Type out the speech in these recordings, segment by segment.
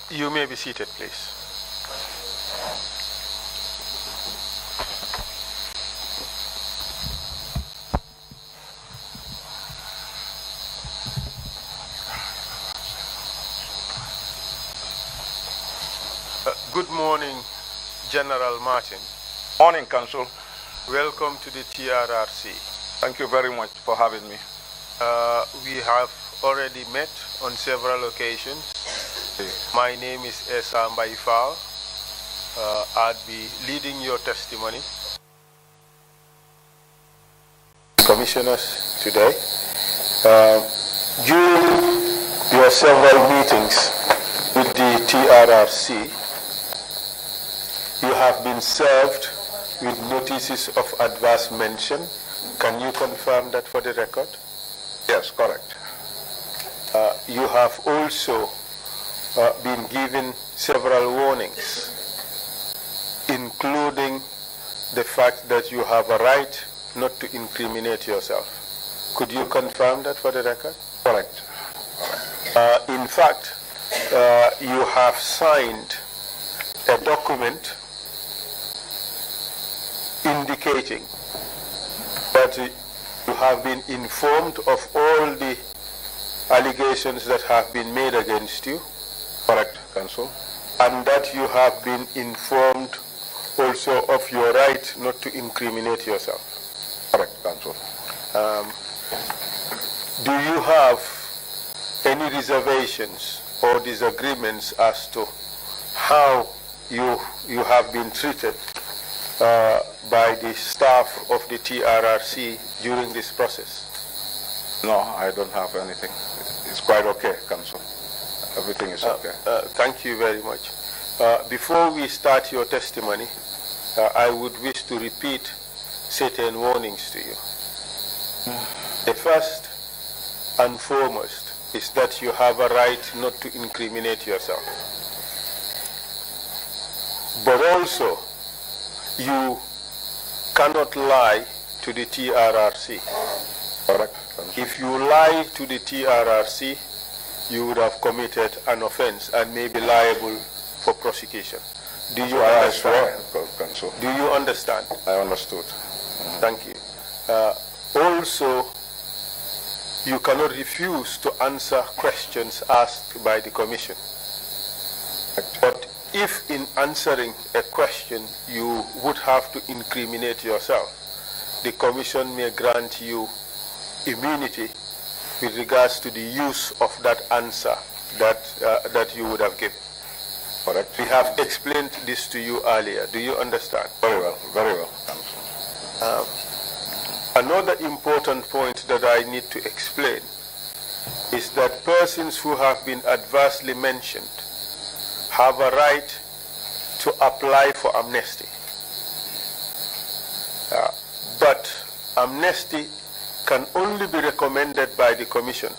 You may be seated, please. Good morning, General Martin. Morning, Council. Welcome to the TRRC. Thank you very much for having me. We have already met on several occasions. My name is Esa Mbaifal. I'll be leading your testimony. Commissioners today. During your several meetings with the TRRC, you have been served with notices of adverse mention. Can you confirm that for the record? Yes, correct. You have also been given several warnings, including the fact that you have a right not to incriminate yourself. Could you confirm that for the record? Correct. In fact, you have signed a document indicating that you have been informed of all the allegations that have been made against you. Correct, Council. And that you have been informed also of your right not to incriminate yourself. Correct, Council. Do you have any reservations or disagreements as to how you have been treated by the staff of the TRRC during this process? No, I don't have anything. It's quite okay, Council. Everything is okay. Thank you very much. Before we start your testimony, I would wish to repeat certain warnings to you. The first and foremost is that you have a right not to incriminate yourself. But also, you cannot lie to the TRRC. Correct. If you lie to the TRRC, you would have committed an offense and may be liable for prosecution. Do you understand? Council. Do you understand? I understood. Thank you. Also, you cannot refuse to answer questions asked by the Commission. But if in answering a question you would have to incriminate yourself, the Commission may grant you immunity with regards to the use of that answer that you would have given. Correct. We have explained this to you earlier. Do you understand? Very well, Council. Another important point that I need to explain is that persons who have been adversely mentioned have a right to apply for amnesty. But amnesty can only be recommended by the Commission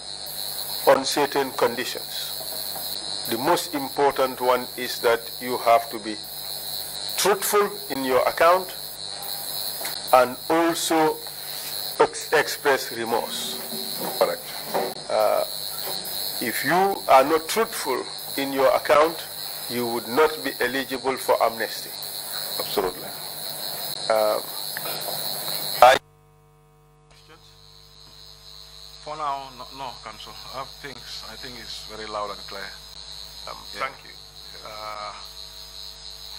on certain conditions. The most important one is that you have to be truthful in your account and also express remorse. Correct. If you are not truthful in your account, you would not be eligible for amnesty. Absolutely. For now, no, Council. I think it's very loud and clear. Thank you.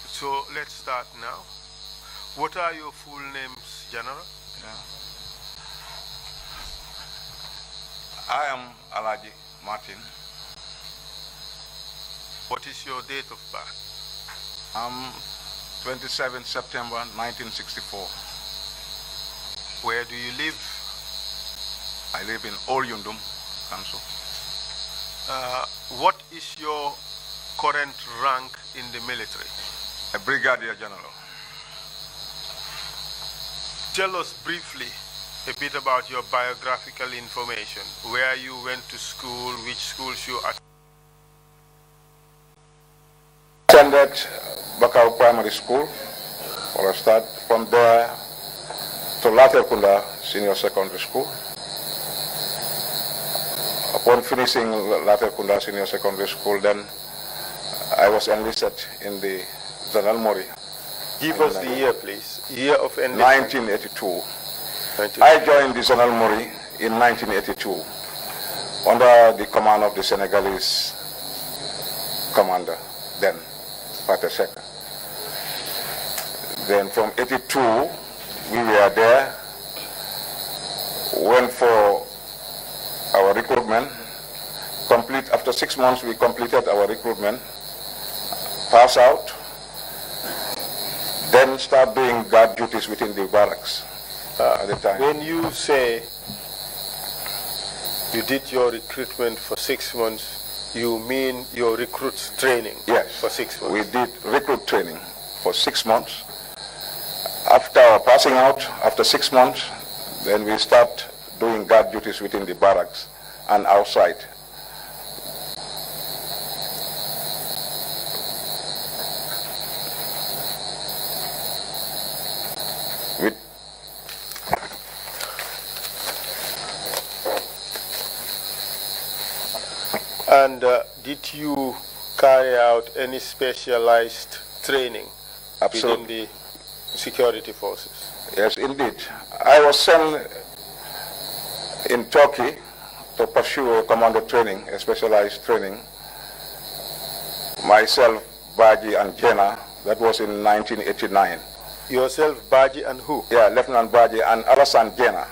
So let's start now. What are your full names, General? I am Alhagi Martin. What is your date of birth? 27 September 1964. Where do you live? I live in Olyundum, Council. What is your current rank in the military? A Brigadier General. Tell us briefly a bit about your biographical information, where you went to school, which schools you attended Bakau Primary School, or I start from there to Laterkunda Senior Secondary School. Upon finishing Laterkunda Senior Secondary School, then I was enlisted in the Gendarmerie. Give us the year, please. Year of enlistment. 1982. I joined the Gendarmerie in 1982 under the command of the Senegalese commander, then, Pater Seka. Then from 82, we were there, went for our recruitment, after 6 months we completed our recruitment, pass out, then start doing guard duties within the barracks at the time. When you say you did your recruitment for 6 months, you mean your recruits training? Yes. For 6 months? We did recruit training for 6 months. After passing out, after 6 months, then we start doing guard duties within the barracks and outside. And did you carry out any specialized training within the security forces? Yes, indeed. I was sent in Turkey to pursue a commando training, a specialized training. Myself, Baji, and Jena. That was in 1989. Yourself, Baji, and who? Yeah, Lieutenant Baji and Alassane Jena.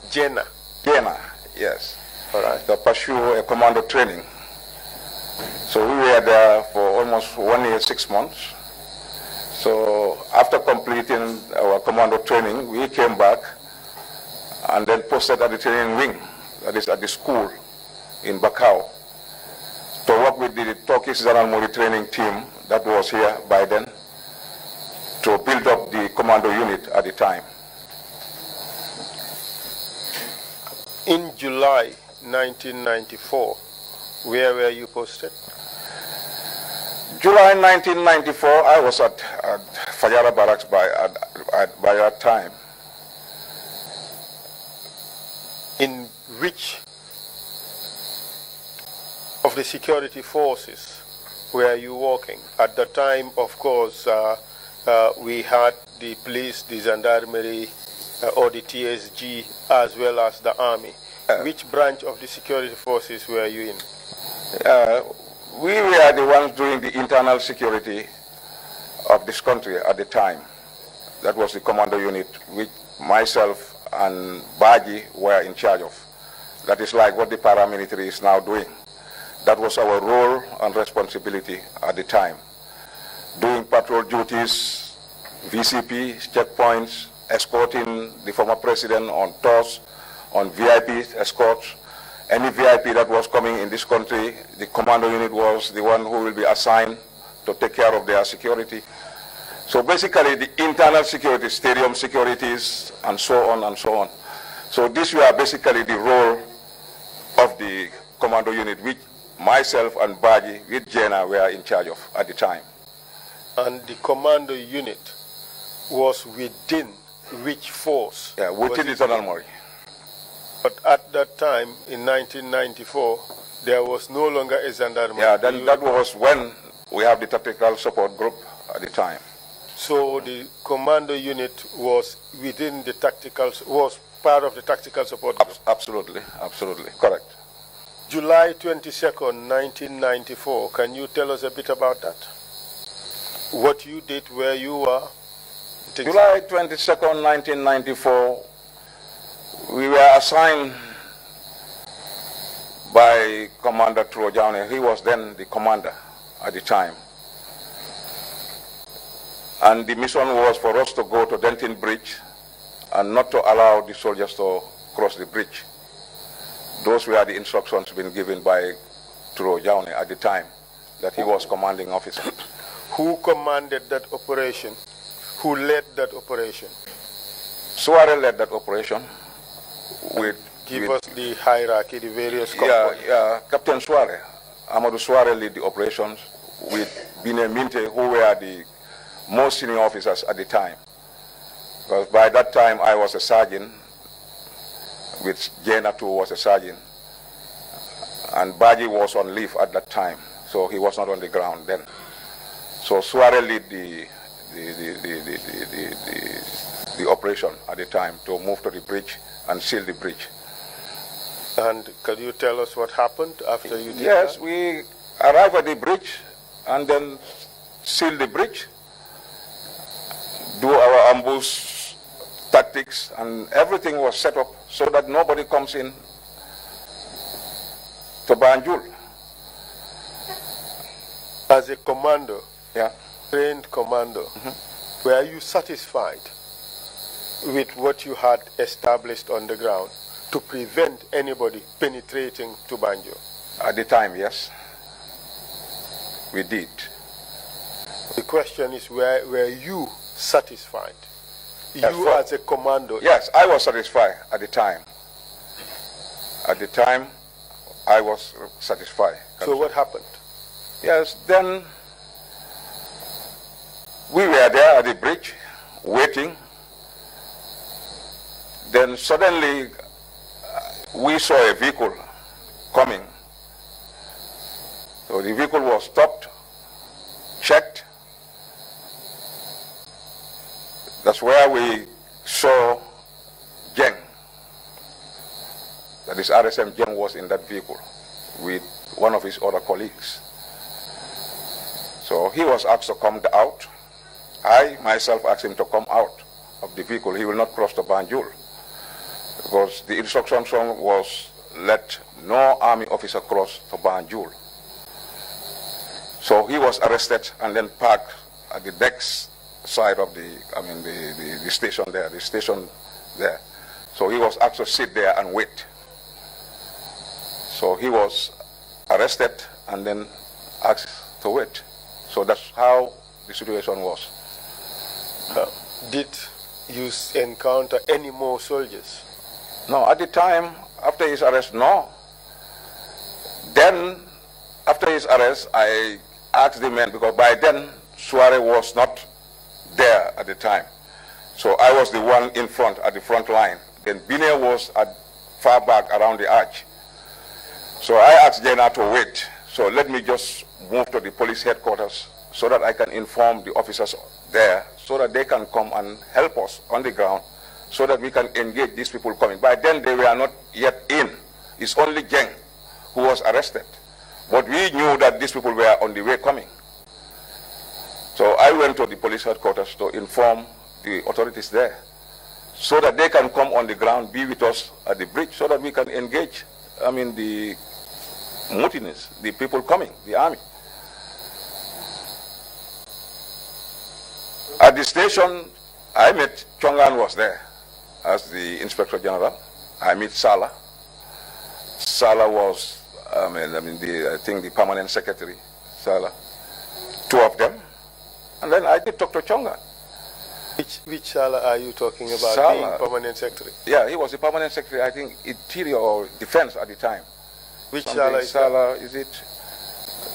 Jena? Jena, yes. All right. To pursue a commando training. So we were there for almost 1 year, 6 months. So after completing our commando training, we came back and then posted at the training wing, that is at the school in Bakau, to work with the Turkish Gendarmerie training team that was here by then to build up the commando unit at the time. In July 1994, where were you posted? July 1994, I was at Fayara Barracks by that time. In which of the security forces were you working? At the time, of course, we had the police, the gendarmerie, or the TSG, as well as the army. Which branch of the security forces were you in? We were the ones doing the internal security of this country at the time. That was the commando unit, which myself and Baji were in charge of. That is like what the paramilitary is now doing. That was our role and responsibility at the time. Doing patrol duties, VCP, checkpoints, escorting the former president on tours, on VIP escorts. Any VIP that was coming in this country, the commando unit was the one who will be assigned to take care of their security. So basically the internal security, stadium securities, and so on and so on. So these were basically the role of the commando unit, which myself and Baji with Jena were in charge of at the time. And the commando unit was within which force? Yeah, within the Gendarmerie. But at that time, in 1994, there was no longer a gendarmerie. Yeah, then that was when we have the tactical support group at the time. So the commando unit was within the tactical, was part of the tactical support group? Absolutely, absolutely, correct. July 22nd, 1994, can you tell us a bit about that? What you did, where you were? July 22nd, 1994, we were assigned by Commander Trojane. He was then the commander at the time. And the mission was for us to go to Denton Bridge and not to allow the soldiers to cross the bridge. Those were the instructions being given by Trojane at the time, that he was commanding officer. Who commanded that operation? Who led that operation? Suare led that operation. Give us the hierarchy, the various components. Yeah, Captain Suare, Amadou Suare led the operations with Bine Minte, who were the most senior officers at the time. Because by that time I was a sergeant, with Jena too was a sergeant, and Baji was on leave at that time, so he was not on the ground then. So Suare lead the operation at the time to move to the bridge and seal the bridge. And can you tell us what happened after you did Yes, that? we arrived at the bridge and then seal the bridge, do our ambush tactics, and everything was set up so that nobody comes in to Banjul. As a commando, Yeah. trained commando, were you satisfied with what you had established on the ground to prevent anybody penetrating to Banjul? At the time, yes, we did. The question is, were you satisfied? Yes, You as a commando? Yes, I was satisfied at the time. At the time, I was satisfied. So what happened? Yes, then we were there at the bridge waiting. Then suddenly we saw a vehicle coming. So the vehicle was stopped, checked. That's where we saw Jeng. That is RSM Jeng was in that vehicle with one of his other colleagues. So he was asked to come out. I myself asked him to come out of the vehicle. He will not cross to Banjul because the instruction was let no army officer cross to Banjul. So he was arrested and then parked at the next side of the station there, So he was asked to sit there and wait. So he was arrested and then asked to wait. So that's how the situation was. Did you encounter any more soldiers? No, at the time, after his arrest, no. Then, after his arrest, I asked the men, because by then, Suare was not there at the time. So I was the one in front, at the front line. Then Bine was at far back around the arch. So I asked Jena to wait. So let me just move to the police headquarters so that I can inform the officers there so that they can come and help us on the ground so that we can engage these people coming. By then they were not yet in. It's only Jeng who was arrested. But we knew that these people were on the way coming. So I went to the police headquarters to inform the authorities there so that they can come on the ground, be with us at the bridge so that we can engage, the mutineers, the people coming, the army. At the station, I met Chongan was there as the Inspector General. I met Sala. Sala was, I think the permanent secretary, Sala. Two of them. And then I did talk to Chongan. Which Sala are you talking about, Sala, being permanent secretary? Yeah, he was the permanent secretary, I think, Interior or Defense at the time. Which Something Sala is Sala, is it?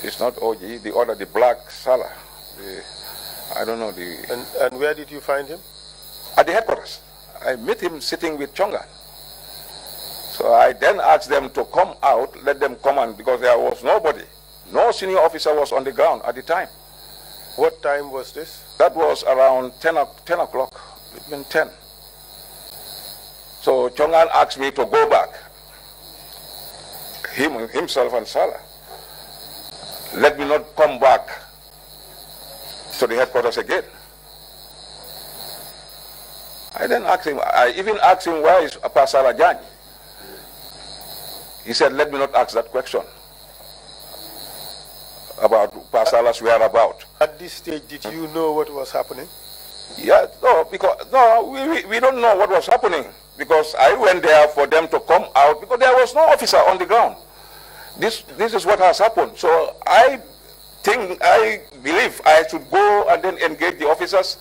It's not OG, the other, the black Sala. I don't know the... And where did you find him? At the headquarters. I met him sitting with Chongan. So I then asked them to come out, let them come on, because there was nobody. No senior officer was on the ground at the time. What time was this? That was around 10 o'clock, between 10. So Chongan asked me to go back. Himself and Salah. Let me not come back to the headquarters again. I then asked him, I even asked him, where is Pasala Jani? He said, let me not ask that question about Pasala's whereabouts. At this stage, did you know what was happening? Yeah, we don't know what was happening because I went there for them to come out because there was no officer on the ground. This is what has happened. So I believe I should go and then engage the officers,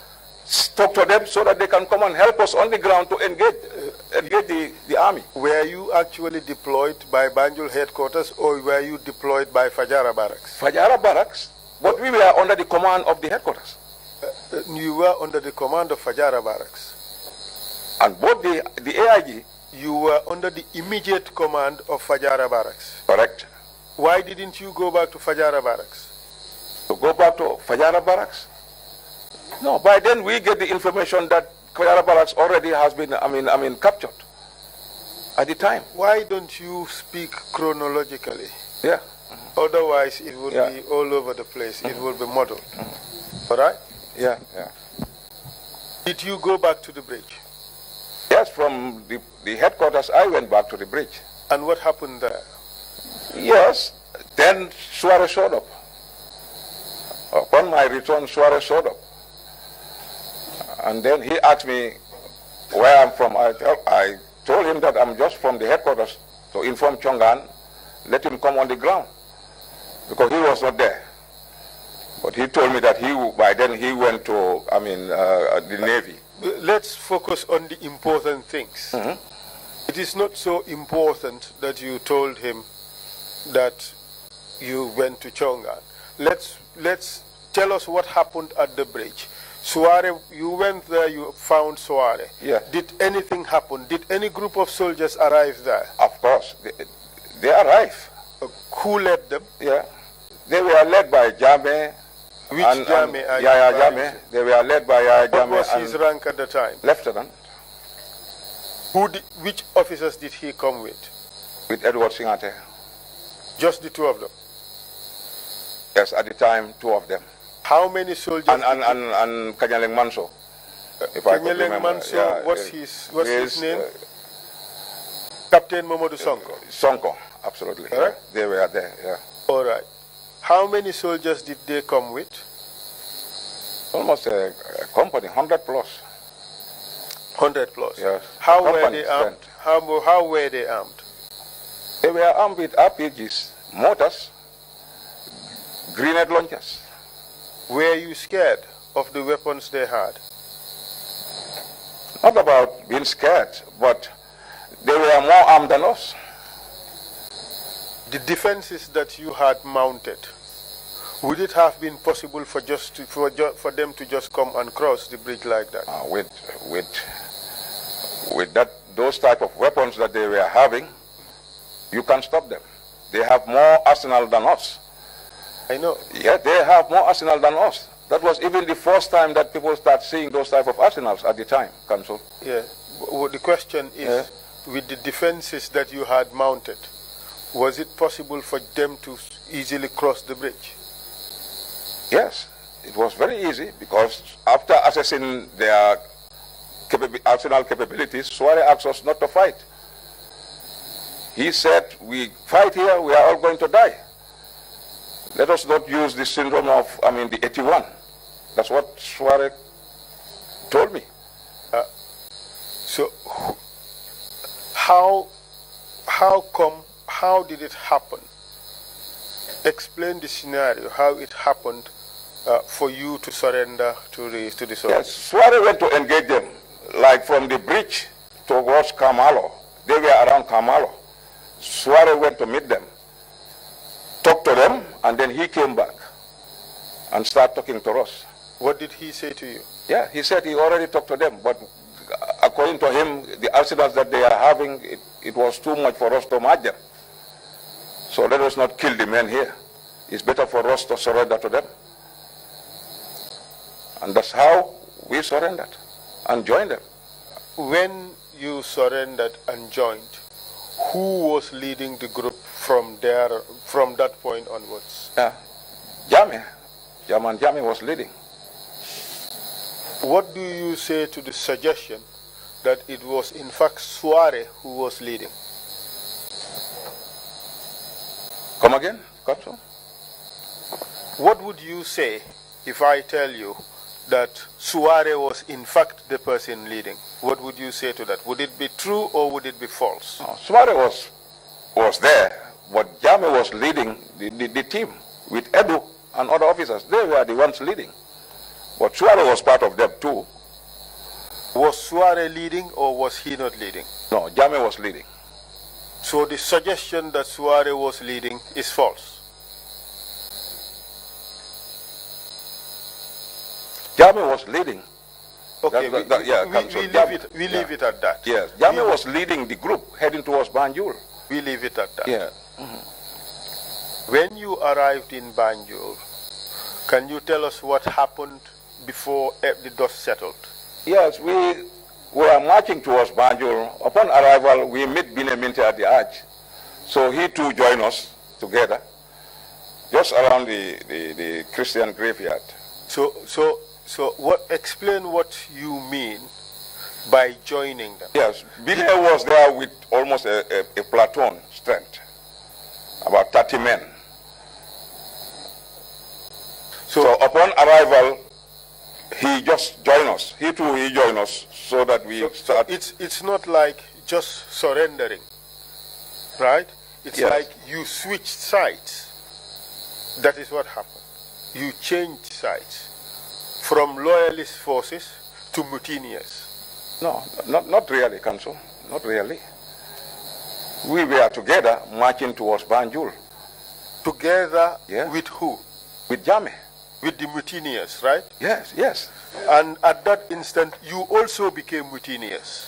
talk to them so that they can come and help us on the ground to engage the army. Were you actually deployed by Banjul headquarters or were you deployed by Fajara barracks? Fajara barracks, but we were under the command of the headquarters. You were under the command of Fajara barracks. And both the AIG. You were under the immediate command of Fajara barracks. Correct. Why didn't you go back to Fajara barracks? To go back to Fajara Barracks? No, by then we get the information that Fajara Barracks already has been, captured at the time. Why don't you speak chronologically? Yeah. Otherwise, it would be all over the place. It will be muddled. All right? Yeah. Did you go back to the bridge? Yes, from the headquarters, I went back to the bridge. And what happened there? Yes, then Suarez showed up. Upon my return, Suarez showed up. And then he asked me where I'm from. I told him that I'm just from the headquarters to inform Chongan, let him come on the ground, because he was not there. But he told me that by then he went to, the Navy. Let's focus on the important things. It is not so important that you told him that you went to Chongan. Let's tell us what happened at the bridge. Suare, you went there, you found Suare. Yeah. Did anything happen? Did any group of soldiers arrive there? Of course, they arrived. Who led them? Yeah, they were led by Jame. Which Jame? Yaya Jame. They were led by Yaya Jame. What was his rank at the time? Lieutenant. Which officers did he come with? With Edward Singate. Just the two of them? Yes, at the time, two of them. How many soldiers? And Kanyaleng Manso. Kanyaleng Manso, what's his name? Captain Momodu Sonko. Sonko, absolutely. Right? They were there, yeah. All right. How many soldiers did they come with? Almost a company, 100 plus. 100 plus? Yes. How were they armed? How were they armed? They were armed with RPGs, mortars, grenade launchers. Were you scared of the weapons they had? Not about being scared, but they were more armed than us. The defenses that you had mounted, would it have been possible for them to just come and cross the bridge like that? With those type of weapons that they were having, you can stop them. They have more arsenal than us. I know. Yeah, they have more arsenal than us. That was even the first time that people start seeing those type of arsenals at the time, Council. Yeah. Well, the question is, with the defenses that you had mounted, was it possible for them to easily cross the bridge? Yes, it was very easy, because after assessing their arsenal capabilities, Suare asked us not to fight. He said, we fight here, we are all going to die. Let us not use the syndrome of, the 81. That's what Suare told me. So, how did it happen? Explain the scenario, how it happened for you to surrender to the soldiers. Yes, Suare went to engage them, like from the bridge towards Kamalo. They were around Kamalo. Suare went to meet them, talked to them, and then he came back and started talking to us. What did he say to you? Yeah, he said he already talked to them, but according to him, the arsenals that they are having, it was too much for us to match them. So let us not kill the men here. It's better for us to surrender to them. And that's how we surrendered and joined them. When you surrendered and joined, who was leading the group from that point onwards? Jame was leading. What do you say to the suggestion that it was in fact Suare who was leading? Come again, Council? What would you say if I tell you that Suare was in fact the person leading? What would you say to that? Would it be true or would it be false? No, Suare was there, but Jame was leading the team with Edu and other officers. They were the ones leading. But Suare was part of them too. Was Suare leading or was he not leading? No, Jame was leading. So the suggestion that Suare was leading is false. Jame was leading. Okay, we leave it at that. Yes, Jame was leading the group heading towards Banjul. We leave it at that. Yeah. When you arrived in Banjul, Can you tell us what happened before the dust settled? Yes, we were marching towards Banjul. Upon arrival, we met Bineminte at the arch. So he too joined us together, just around the Christian graveyard. So explain what you mean by joining them. Yes, Bine was there with almost a platoon strength, about 30 men. So upon arrival, he just joined us. He joined us so that we start. It's not like just surrendering, right? It's Yes. like you switched sides. That is what happened. You changed sides from loyalist forces to mutineers. No, not really, Council. Not really. We were together marching towards Banjul. Together Yeah. with who? With Jame. With the mutineers, right? Yes, yes. And at that instant, you also became mutineers.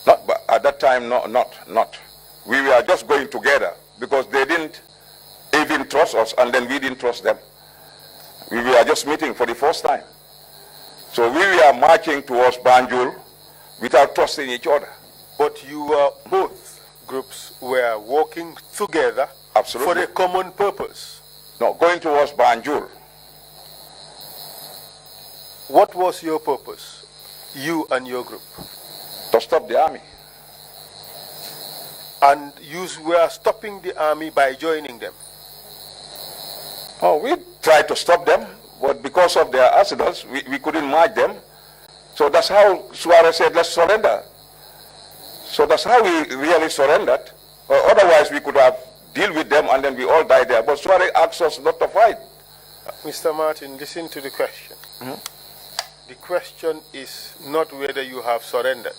But at that time, not. We were just going together because they didn't even trust us, and then we didn't trust them. We were just meeting for the first time. So we were marching towards Banjul without trusting each other. But you were both groups were working together. Absolutely. For a common purpose. No, going towards Banjul. What was your purpose, you and your group? To stop the army. And you were stopping the army by joining them? Oh, we tried to stop them, but because of their accidents, we couldn't march them. So that's how Suarez said, let's surrender. So that's how we really surrendered. Otherwise, we could have deal with them and then we all died there. But Suarez asked us not to fight. Mr. Martin, listen to the question. Mm-hmm. The question is not whether you have surrendered.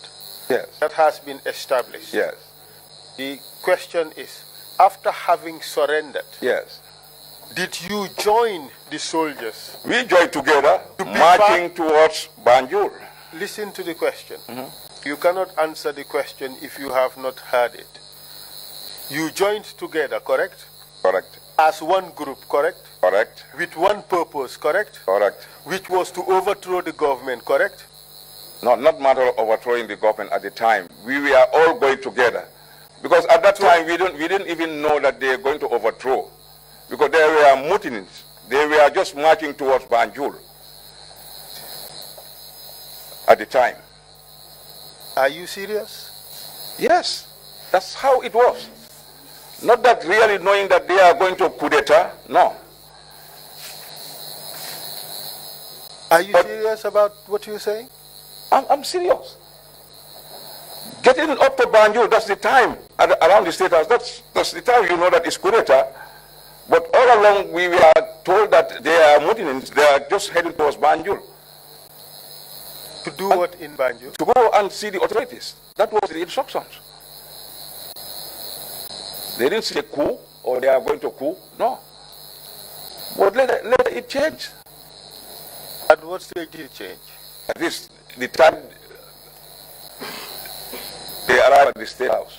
Yes. That has been established. Yes. The question is, after having surrendered, Yes. did you join the soldiers? We joined together, marching towards Banjul. Listen to the question. Mm-hmm. You cannot answer the question if you have not heard it. You joined together, correct? Correct. As one group, correct? Correct. With one purpose, correct? Correct. Which was to overthrow the government, correct? No, not matter of overthrowing the government at the time. We were all going together. Because at that time, we didn't even know that they were going to overthrow. Because they were mutinies. They were just marching towards Banjul at the time. Are you serious? Yes, that's how it was. Not that really knowing that they are going to coup d'etat, no. Are you serious about what you're saying? I'm serious. Getting up to Banjul, that's the time around the State House. That's the time you know that it's coup d'etat. But all along we were told that they are mutinies. They are just heading towards Banjul. To do what in Banjul? To go and see the authorities. That was the instructions. They didn't say coup or they are going to coup. No. But later it changed. At what stage did it change? At least the time they arrived at the State House.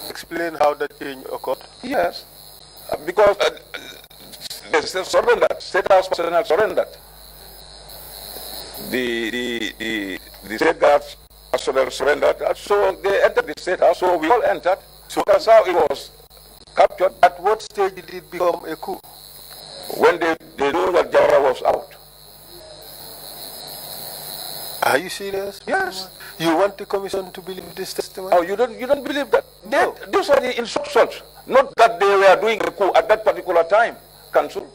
Explain how that change occurred. Yes. Because they surrendered. State House personnel surrendered. The State Guards personnel surrendered. So they entered the State House. So we all entered. So that's how it was captured. At what stage did it become a coup? When they knew that Jawara was out. Are you serious? Yes. You want the commission to believe this testimony? Oh, you don't believe that? No. Those are the instructions. Not that they were doing a coup at that particular time, Council.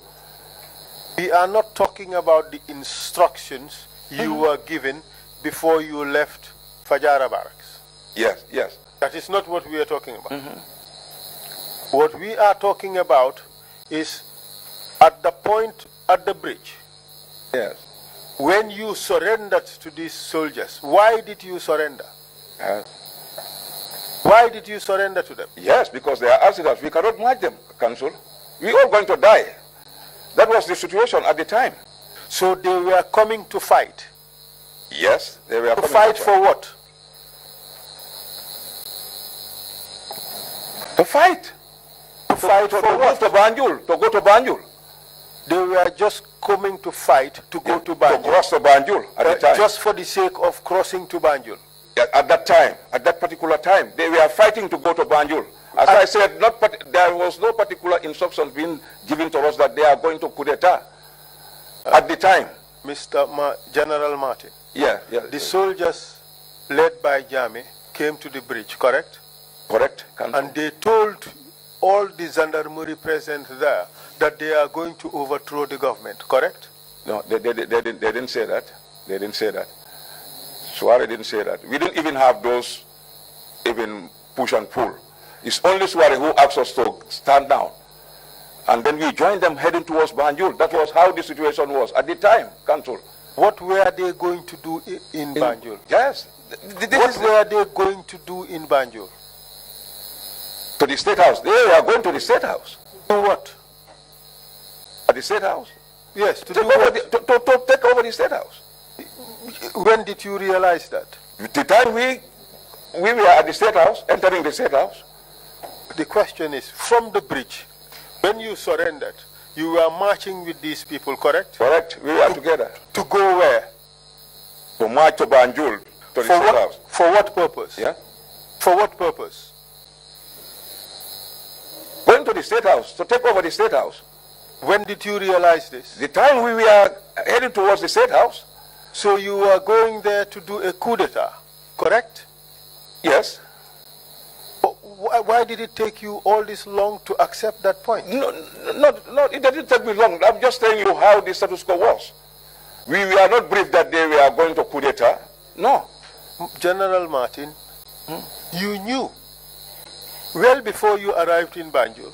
We are not talking about the instructions you were given before you left Fajara Barracks. Yes, yes. That is not what we are talking about. What we are talking about is at the point at the bridge. Yes. When you surrendered to these soldiers, why did you surrender? Why did you surrender to them? Yes, because they are accidents. We cannot march them, Council. We are going to die. That was the situation at the time. So they were coming to fight. Yes, they were To fight for what? To fight. To fight to go to Banjul. They were just coming to fight to go to Banjul. To cross to Banjul at the time. Just for the sake of crossing to Banjul. At that time, at that particular time, they were fighting to go to Banjul. As I said, there was no particular instruction being given to us that they are going to coup d'etat at the time. General Martin. Yeah. The soldiers led by Jammeh came to the bridge, correct? Correct. And they told all the gendarmerie present there that they are going to overthrow the government, correct? No, they didn't say that. They didn't say that. Suare didn't say that. We didn't even have those even push and pull. It's only Suare who asked us to stand down. And then we joined them heading towards Banjul. That was how the situation was at the time, Council. What were they going to do in Banjul? Yes. What were they going to do in Banjul? To the State House. They are going to the State House. Do what? At the State House? Yes, to take over the State House. When did you realize that? The time we were at the State House, entering the State House. The question is, from the bridge, when you surrendered, you were marching with these people, correct? Correct. We were together. To go where? To march to Banjul, to the State House. For what purpose? Yeah. For what purpose? Going to the State House, to take over the State House. When did you realize this? The time we were heading towards the State House. So you were going there to do a coup d'etat, correct? Yes. Why did it take you all this long to accept that point? No, it didn't take me long. I'm just telling you how the status quo was. We were not briefed that they were going to coup d'etat. No. General Martin, you knew well before you arrived in Banjul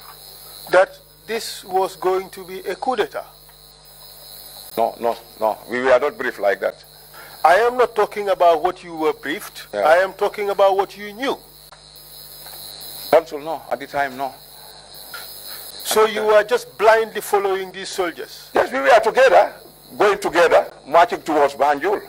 that this was going to be a coup d'etat. No. We were not briefed like that. I am not talking about what you were briefed. Yeah. I am talking about what you knew. Council, no. At the time, no. So you were just blindly following these soldiers? Yes, we were together, going together, marching towards Banjul.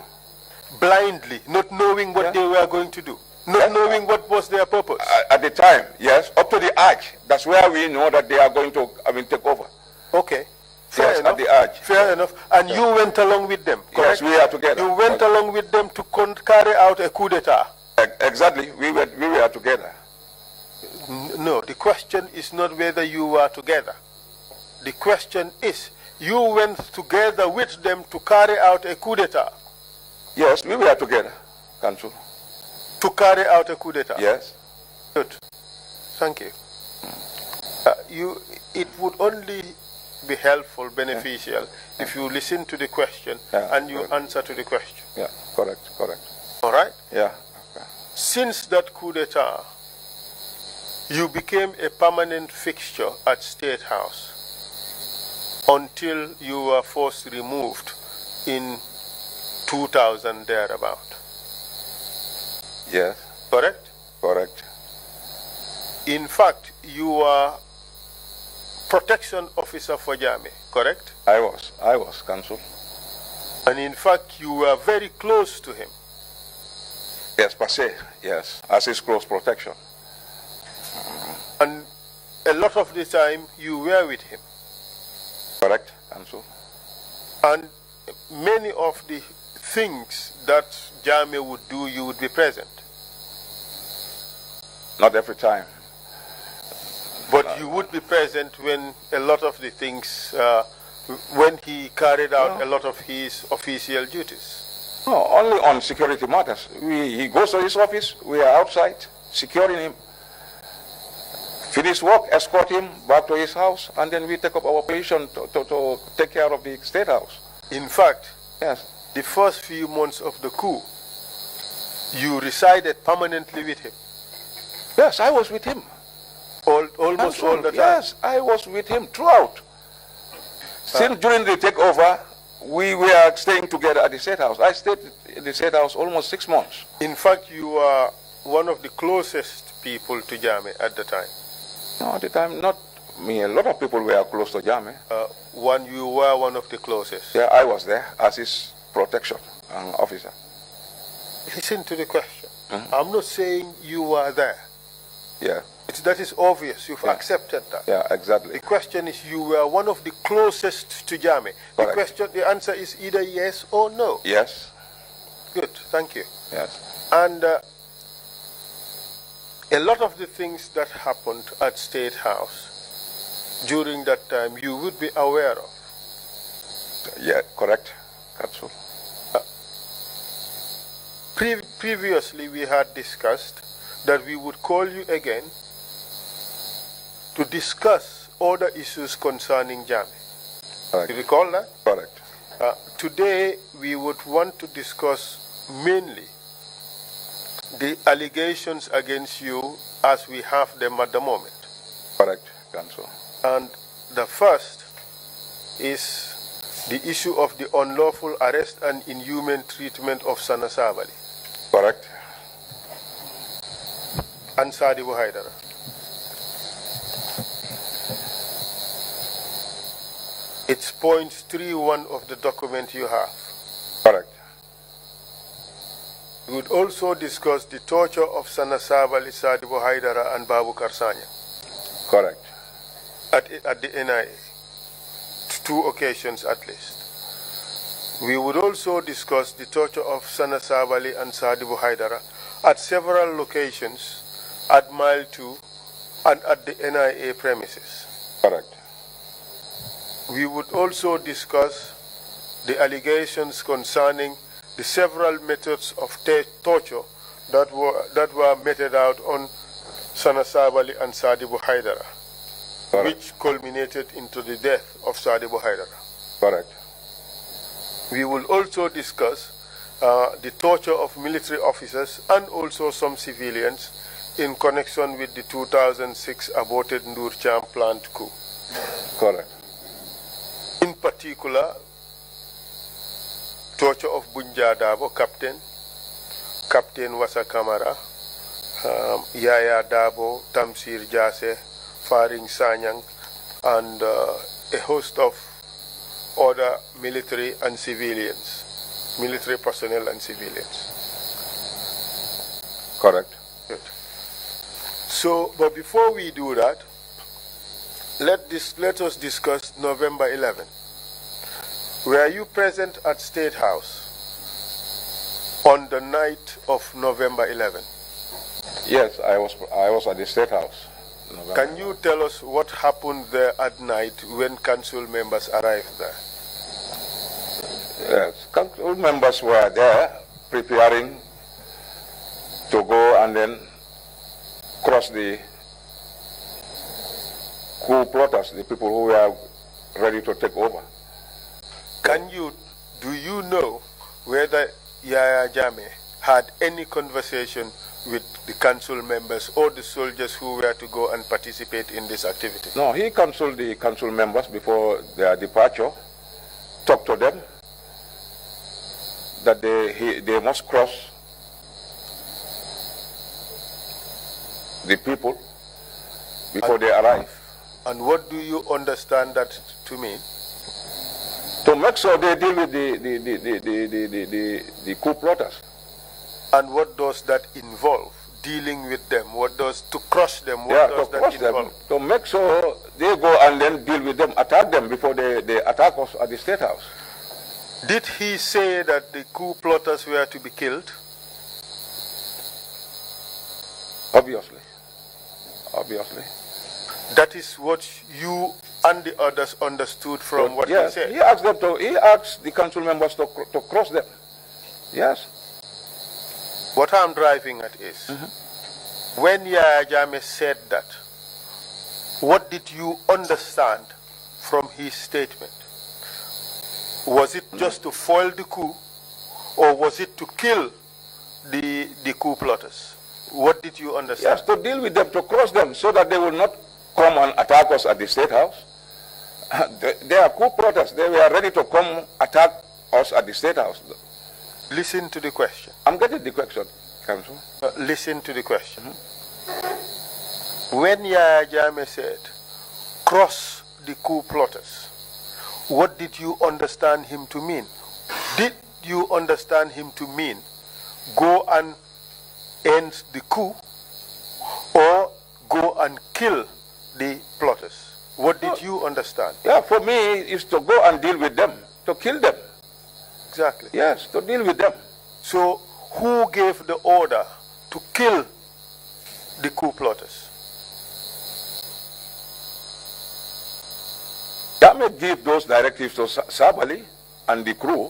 Blindly, not knowing what they were going to do? Not knowing what was their purpose? At the time, yes. Up to the arch. That's where we know that they are going to, take over. Okay. Fair enough. At the arch. Fair enough. And you went along with them, correct? Yes, we are together. You went along with them to carry out a coup d'etat? Exactly. We were together. No, the question is not whether you were together. The question is, you went together with them to carry out a coup d'etat? Yes, we were together, Council. To carry out a coup d'etat? Yes. Good. Thank you. It would only be helpful, beneficial, if you listen to the question and you answer to the question. Yeah, correct. All right? Yeah. Okay. Since that coup d'etat, you became a permanent fixture at State House until you were forced removed in 2000 thereabout. Yes. Correct? Correct. In fact, you were protection officer for Jammeh, correct? I was, Council. And in fact, you were very close to him. Yes, per se, yes, as his close protection. And a lot of the time, you were with him. Correct, Council. And many of the things that Jammeh would do, you would be present. Not every time. But you would be present when a lot of the things, when he carried out a lot of his official duties. No, only on security matters. He goes to his office, we are outside, securing him. Finish work, escort him back to his house, and then we take up our position to take care of the State House. In fact, yes, the first few months of the coup, you resided permanently with him. Yes, I was with him. Almost all the time? Yes, I was with him throughout. Still during the takeover, we were staying together at the State House. I stayed in the State House almost 6 months. In fact, you were one of the closest people to Jammeh at the time. No, at the time, not me. A lot of people were close to Jammeh. You were one of the closest? Yeah, I was there as his protection officer. Listen to the question. I'm not saying you were there. Yeah. That is obvious. You've accepted that. Yeah, exactly. The question is, you were one of the closest to Jammeh. The answer is either yes or no. Yes. Good, thank you. Yes. And a lot of the things that happened at State House during that time, you would be aware of. Yeah, correct, Council. Previously, we had discussed that we would call you again to discuss other issues concerning Jammeh. Correct. Do you recall that? Correct. Today, we would want to discuss mainly the allegations against you as we have them at the moment. Correct, Council. And the first is the issue of the unlawful arrest and inhuman treatment of Sana Sabali. Correct. And Sadibu Haidara. It's point 3.1 of the document you have. Correct. We would also discuss the torture of Sana Sabali, Sadibu Haidara, and Babu Karsanya. Correct. At the NIA. 2 occasions at least. We would also discuss the torture of Sana Sabali and Sadibu Haidara at several locations at Mile 2 and at the NIA premises. Correct. We would also discuss the allegations concerning the several methods of torture that were meted out on Sana Sabali and Sadibu Haidara, which culminated into the death of Sadibu Haidara. Correct. We will also discuss the torture of military officers and also some civilians in connection with the 2006 aborted Ndur Cham plant coup. Correct. In particular, torture of Bunja Dabo, Captain Wasa Kamara, Yaya Dabo, Tamsir Jase, Faring Sanyang, and a host of other military and civilians, military personnel and civilians. Correct. Good. So, but before we do that, let us discuss November 11. Were you present at State House on the night of November 11? Yes, I was at the State House. November. Can you tell us what happened there at night when council members arrived there? Yes, council members were there preparing to go and then cross the coup plotters, the people who were ready to take over. Do you know whether Yaya Jammeh had any conversation with the council members or the soldiers who were to go and participate in this activity? No, he counseled the council members before their departure, talked to them that they must cross the people before they arrive. And what do you understand that to mean? To make sure they deal with the coup plotters. And what does that involve? Dealing with them? What does to crush them? What does that involve? To make sure they go and then deal with them, attack them before they attack us at the State House. Did he say that the coup plotters were to be killed? Obviously. Obviously. That is what you and the others understood from what yes, he said? He asked the council members to cross them. Yes. What I'm driving at is, when Yaya Jammeh said that, what did you understand from his statement? Was it just to foil the coup, or was it to kill the coup plotters? What did you understand? Yes, to deal with them, to cross them, so that they will not come and attack us at the State House. They are coup plotters. They were ready to come attack us at the State House. Listen to the question. I'm getting the question, Council. Listen to the question. When Yaya Jammeh said, cross the coup plotters, what did you understand him to mean? Did you understand him to mean go and end the coup, or go and kill the plotters. What did you understand? Yeah, for me, is to go and deal with them, to kill them. Exactly. Yes, to deal with them. So who gave the order to kill the coup plotters? Jammeh gave those directives to Sabali and the crew,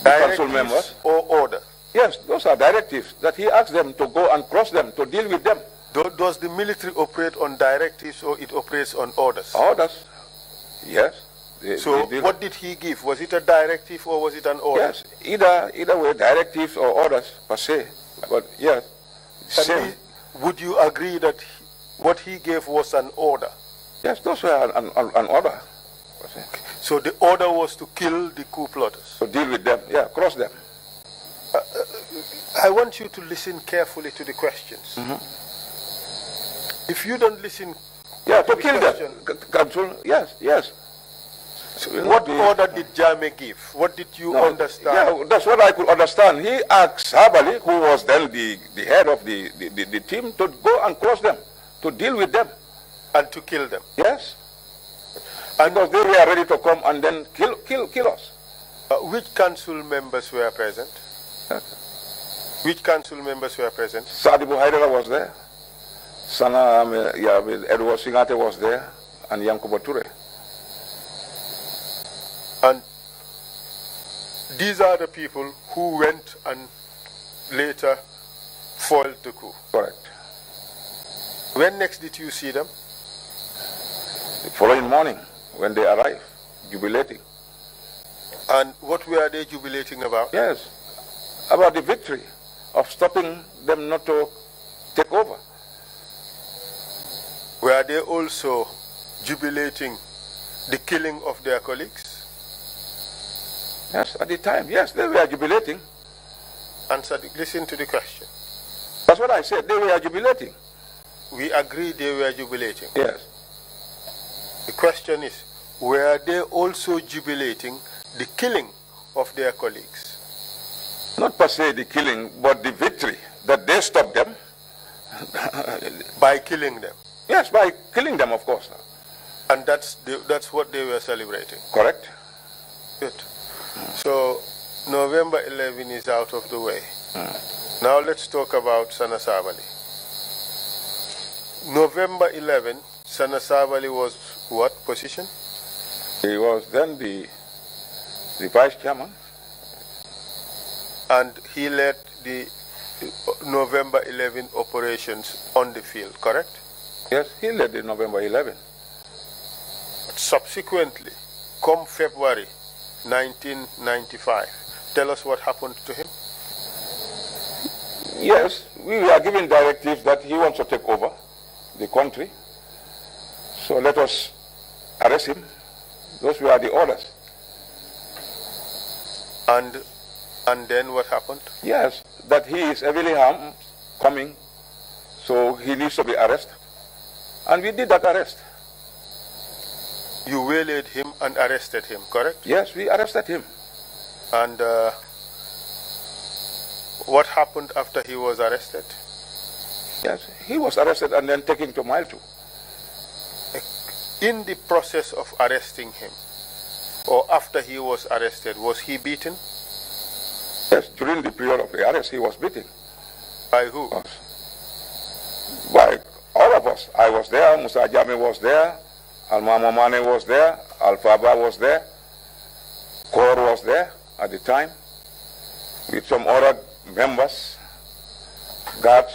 the council members. Or order? Yes, those are directives that he asked them to go and cross them, to deal with them. Does the military operate on directives or it operates on orders? Orders, yes. So what did he give? Was it a directive or was it an order? Yes, either way, directives or orders per se. But yes, same. Would you agree that what he gave was an order? Yes, those were an order. Okay. So the order was to kill the coup plotters? To deal with them, yeah, cross them. I want you to listen carefully to the questions. If you don't listen, to kill them. Control, yes. So what order did Jammeh give? What did you understand? Yeah, that's what I could understand. He asked Sabali, who was then the head of the team, to go and cross them, to deal with them. And to kill them? Yes. Because they were ready to come and then kill us. Which council members were present? Which council members were present? Sadibu Haidara was there. Sana, Edward Singate was there, and Yankuba Ture. And these are the people who went and later foiled the coup. Correct. When next did you see them? The following morning, when they arrived, jubilating. And what were they jubilating about? Yes, about the victory of stopping them not to take over. Were they also jubilating the killing of their colleagues? Yes, at the time, yes, they were jubilating. Listen to the question. That's what I said, they were jubilating. We agree they were jubilating. Yes. The question is, were they also jubilating the killing of their colleagues? Not per se the killing, but the victory, that they stopped them. By killing them? Yes, by killing them, of course. And that's what they were celebrating? Correct. Good. So, November 11 is out of the way. Now let's talk about Sana Sabali. November 11, Sana Sabali was what position? He was then the vice chairman. And he led the November 11 operations on the field, correct? Yes, he led the November 11. Subsequently, come February 1995, tell us what happened to him. Yes, we were given directives that he wants to take over the country. So let us arrest him. Those were the orders. And then what happened? Yes, that he is heavily harmed, coming, so he needs to be arrested. And we did that arrest. You waylaid him and arrested him, correct? Yes, we arrested him. And what happened after he was arrested? Yes, he was arrested and then taken to Mile 2. In the process of arresting him, or after he was arrested, was he beaten? Yes, during the period of the arrest, he was beaten. By who? By all of us. I was there, Musa Jammeh was there, Almama Mane was there, Alfaba was there, Kor was there at the time, with some other members, guards.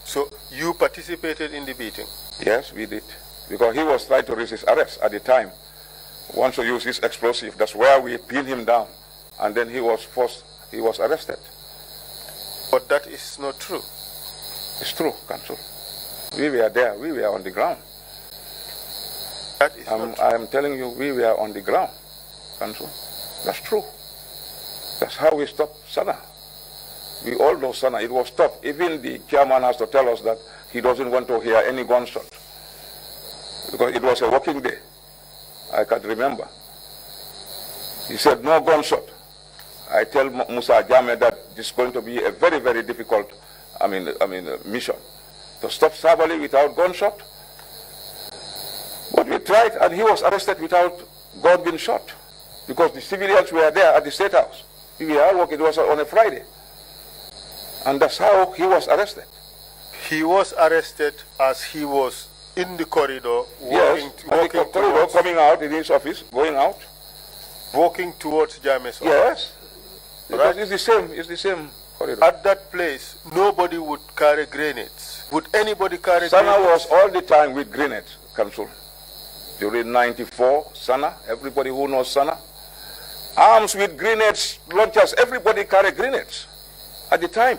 So you participated in the beating? Yes, we did. Because he was trying to resist arrest at the time. Once to use his explosive, that's where we pinned him down. And then he was arrested. But that is not true. It's true, Council. We were there, we were on the ground. That is not true. I am telling you, we were on the ground, Council. That's true. That's how we stopped Sana. We all know Sana. It was tough. Even the chairman has to tell us that he doesn't want to hear any gunshot. Because it was a working day. I can remember. He said, no gunshot. I tell Musa Jammeh that this is going to be a very, very difficult mission. to stop Sabali without gunshot. But we tried, and he was arrested without gun being shot, because the civilians were there at the State House. We were working, it was on a Friday. And that's how he was arrested. He was arrested as he was in the corridor, coming out in his office, going out. Walking towards Jammeh's office. Yes. Right. It's the same corridor. At that place, nobody would carry grenades. Would anybody carry Sana grenades? was all the time with grenades, Council. During 94, Sana, everybody who knows Sana, arms with grenades, launchers, everybody carried grenades at the time.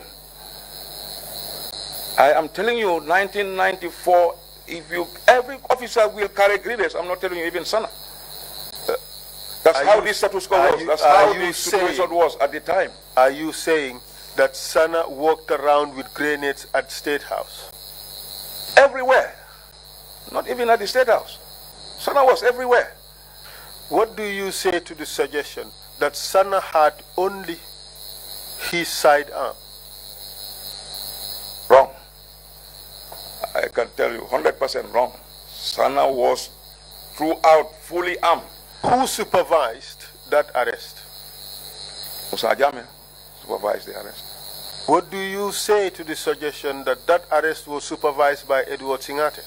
I am telling you, 1994, every officer will carry grenades. I'm not telling you, even Sana. That's how this status quo was. That's how the situation was at the time. Are you saying that Sana walked around with grenades at State House? Everywhere. Not even at the State House. Sana was everywhere. What do you say to the suggestion that Sana had only his sidearm? Wrong. I can tell you 100% wrong. Sana was throughout fully armed. Who supervised that arrest? Musa Jammeh supervised the arrest. What do you say to the suggestion that that arrest was supervised by Edward Singate?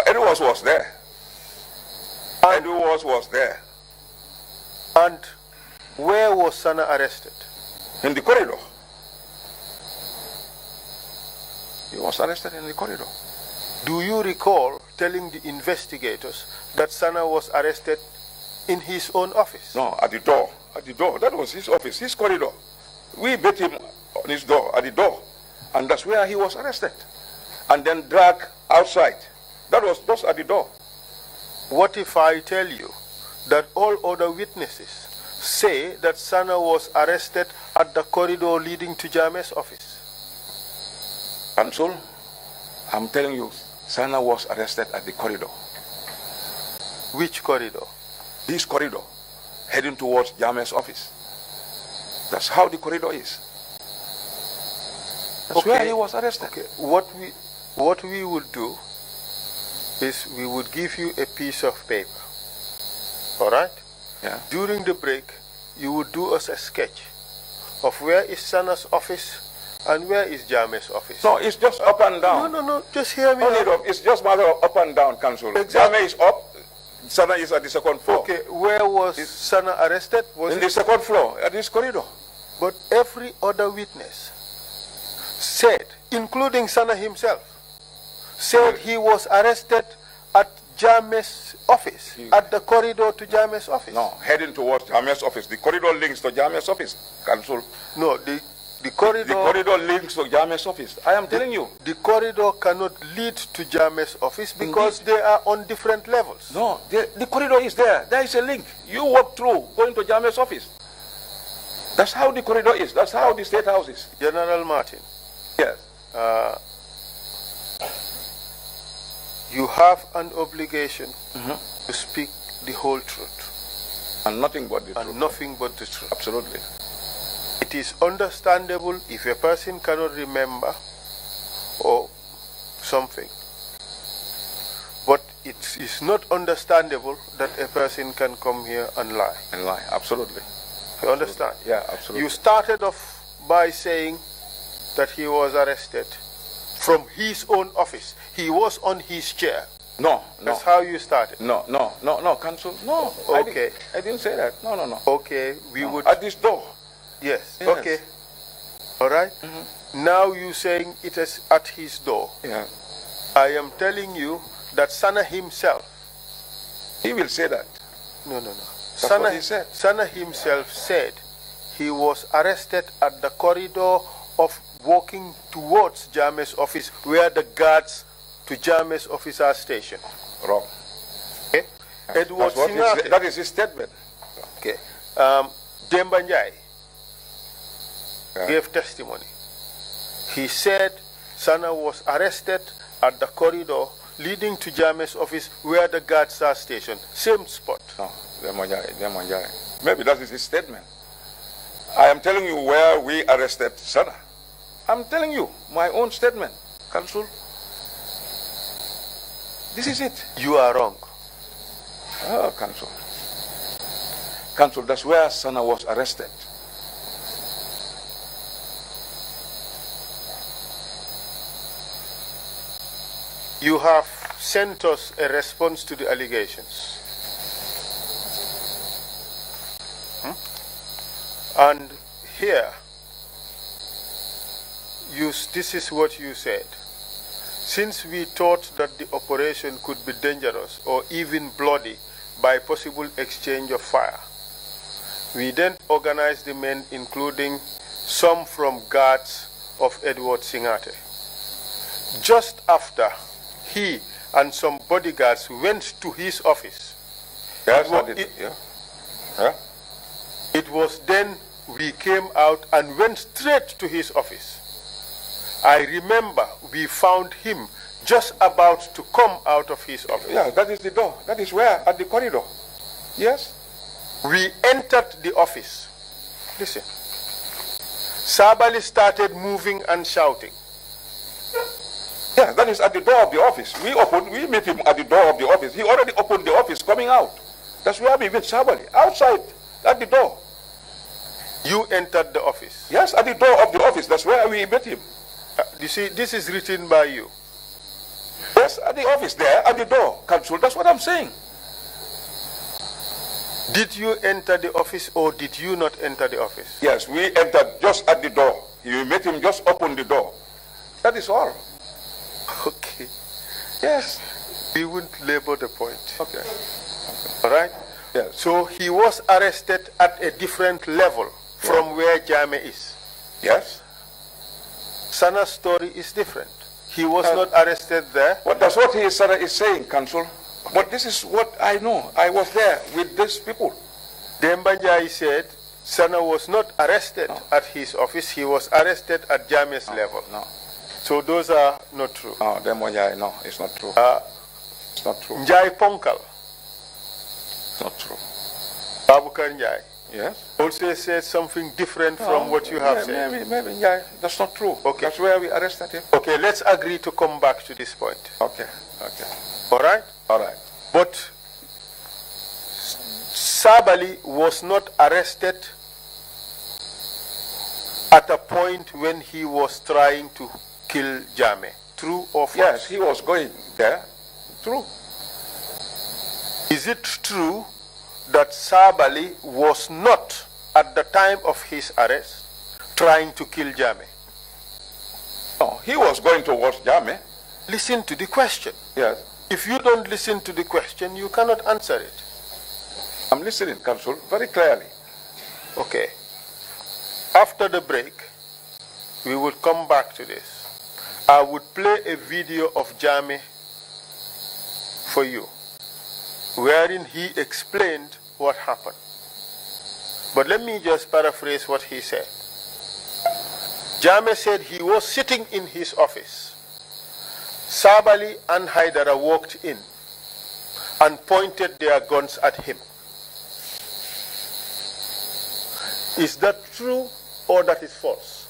Edward was there. Edward was there. And where was Sana arrested? In the corridor. He was arrested in the corridor. Do you recall telling the investigators that Sana was arrested in his own office? No, at the door. At the door. That was his office, his corridor. We beat him on his door, at the door. And that's where he was arrested. And then dragged outside. That was just at the door. What if I tell you that all other witnesses say that Sana was arrested at the corridor leading to Jammeh's office? Counsel, I'm telling you, Sana was arrested at the corridor. Which corridor? This corridor, heading towards Jammeh's office. That's how the corridor is. That's where he was arrested. Okay. What we would do is we would give you a piece of paper. All right? Yeah. During the break, you would do us a sketch of where is Sana's office and where is Jammeh's office. No, it's just up and down. No, just hear me out. It's just matter of up and down, Counsel. Exactly. Jammeh is up, Sana is at the second floor. Okay, where was Sana arrested? In the second floor, at this corridor. But every other witness said, including Sana himself, said he was arrested at Jammeh's office, at the corridor to Jammeh's office. No, heading towards Jammeh's office. The corridor links to Jammeh's office, Counsel. No, the corridor... The corridor links to Jammeh's office. I am telling you. The corridor cannot lead to Jammeh's office because they are on different levels. No, the corridor is there. There is a link. You walk through, going to Jammeh's office. That's how the corridor is. That's how the State House is. General Martin. Yes. You have an obligation to speak the whole truth. And nothing but the truth. And nothing but the truth. Absolutely. It is understandable if a person cannot remember or something. But it is not understandable that a person can come here and lie. And lie, absolutely. You understand? Yeah, absolutely. You started off by saying that he was arrested from his own office. He was on his chair. No. That's how you started. No, Counsel. No. Okay. I didn't say that. No. Okay, we would... At this door. Yes. Okay. All right. Now you saying it is at his door. Yeah. I am telling you that Sana himself... He will say that. No. That's what he said. Sana himself said he was arrested at the corridor of walking towards Jammeh's office where the guards to Jammeh's office are stationed. Wrong. Okay. Edward Singate. That is his statement. Okay. Demba Njai gave testimony. He said Sana was arrested at the corridor leading to Jammeh's office where the guards are stationed. Same spot. No, Demba Njai. Maybe that is his statement. I am telling you where we arrested Sana. I'm telling you my own statement. Council. This is it. You are wrong. Oh, Council. Council, that's where Sana was arrested. You have sent us a response to the allegations. And here, this is what you said. Since we thought that the operation could be dangerous or even bloody by possible exchange of fire, we then organized the men, including some from guards of Edward Singate. Just after he and some bodyguards went to his office, Yes, it was then we came out and went straight to his office. I remember we found him just about to come out of his office. Yeah, that is the door. That is where? At the corridor. Yes. We entered the office. Listen. Sabali started moving and shouting. Yeah, that is at the door of the office. We met him at the door of the office. He already opened the office coming out. That's where we met Sabali. Outside, at the door. You entered the office? Yes, at the door of the office. That's where we met him. You see, this is written by you. Yes, at the office there, at the door. Council, that's what I'm saying. Did you enter the office or did you not enter the office? Yes, we entered just at the door. You met him just open the door. That is all. Okay. Yes. We won't labor the point. Okay. All right? Yes. So he was arrested at a different level from where Jame is. Yes. Sana's story is different. He was not arrested there. Well, that's what Sana is saying, Council. But this is what I know. I was there with these people. Dembanjai said Sana was not arrested at his office. He was arrested at Jame's level. No. So those are not true. No, Dembanjai, no, it's not true. It's not true. Njai Ponkal. It's not true. Babukar Njai. Yes. Also said something different from what you have said. Maybe, Njai, that's not true. Okay. That's where we arrested him. Okay, let's agree to come back to this point. Okay. All right? All right. But Sabali was not arrested at a point when he was trying to kill Jame. True or false? Yes, he was going there. True. Is it true that Sabali was not, at the time of his arrest, trying to kill Jame? No, he was going towards Jame. Listen to the question. Yes. If you don't listen to the question, you cannot answer it. I'm listening, Council, very clearly. Okay. After the break, we will come back to this. I would play a video of Jame for you, wherein he explained what happened. But let me just paraphrase what he said. Jame said he was sitting in his office. Sabali and Haidara walked in and pointed their guns at him. Is that true or that is false?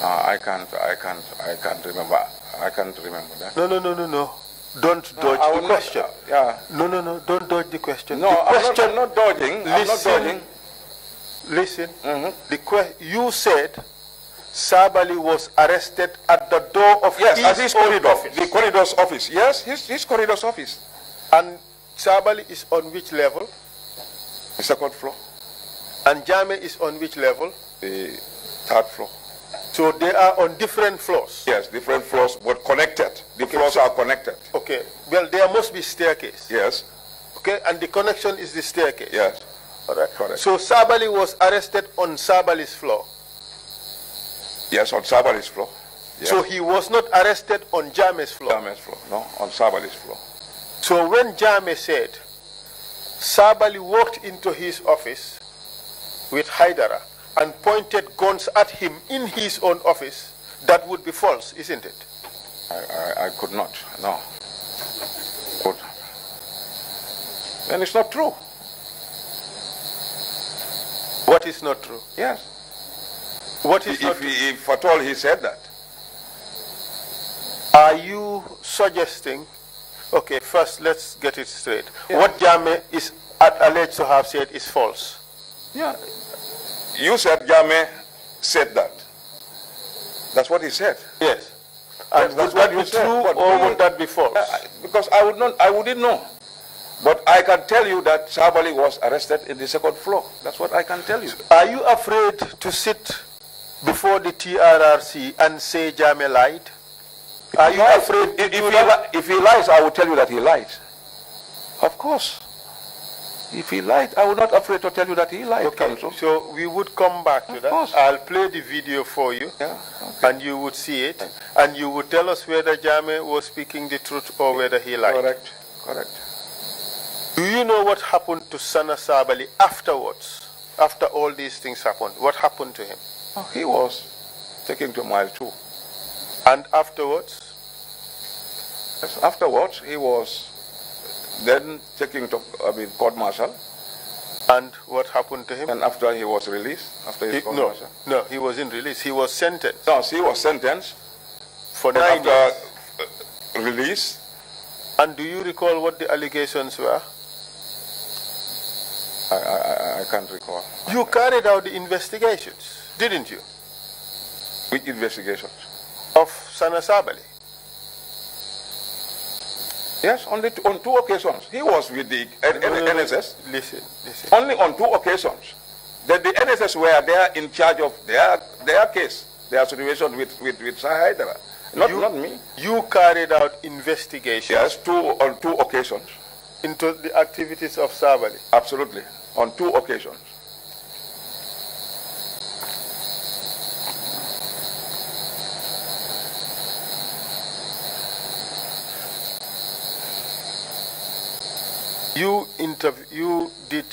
I can't remember. I can't remember that. No. Don't dodge the question. No. Don't dodge the question. No, I'm not dodging. I'm not dodging. Listen. You said Sabali was arrested at the door of his corridor office. The corridor's office. Yes, his corridor's office. And Sabali is on which level? The second floor. And Jame is on which level? The third floor. So they are on different floors? Yes, different floors, but connected. The floors are connected. Okay. Well, there must be staircase. Yes. Okay, and the connection is the staircase. Yes. All right. Correct. So Sabali was arrested on Sabali's floor. Yes, on Sabali's floor. Yes. So he was not arrested on Jame's floor. Jame's floor. No, on Sabali's floor. So when Jame said Sabali walked into his office with Haidara and pointed guns at him in his own office, that would be false, isn't it? I could not. No. Could. And it's not true. What is not true? Yes. What is not true? If at all he said that. Are you suggesting, okay, first let's get it straight. Yeah. What Jammeh is alleged to have said is false? Yeah. You said Jammeh said that. That's what he said. Yes. And would that be true or would that be false? Because I wouldn't know. But I can tell you that Sabali was arrested in the second floor. That's what I can tell you. Are you afraid to sit before the TRRC and say Jammeh lied? Are you afraid? If he lies, I will tell you that he lied. Of course. If he lied, I would not afraid to tell you that he lied. Okay, so we would come back to that. Course. I'll play the video for you, yeah, okay. and you would see it, and you would tell us whether Jammeh was speaking the truth or whether he lied. Correct, correct. Do you know what happened to Sana Sabali afterwards? After all these things happened, what happened to him? Oh, he was taken to Mile 2. And afterwards? Yes, afterwards, he was then taken to court-martial. And what happened to him? And after he was released, after his court-martial? No, he wasn't released. He was sentenced. No, he was sentenced. For 9 years. After release. And do you recall what the allegations were? I can't recall. You carried out the investigations, didn't you? Which investigations? Of Sana Sabali. Yes, on 2 occasions. He was with the NSS. Listen. Only on 2 occasions. That the NSS were there in charge of their case, their situation with Sahidra. Not me. You carried out investigations. Yes, on 2 occasions. Into the activities of Sabali. Absolutely. On 2 occasions. You did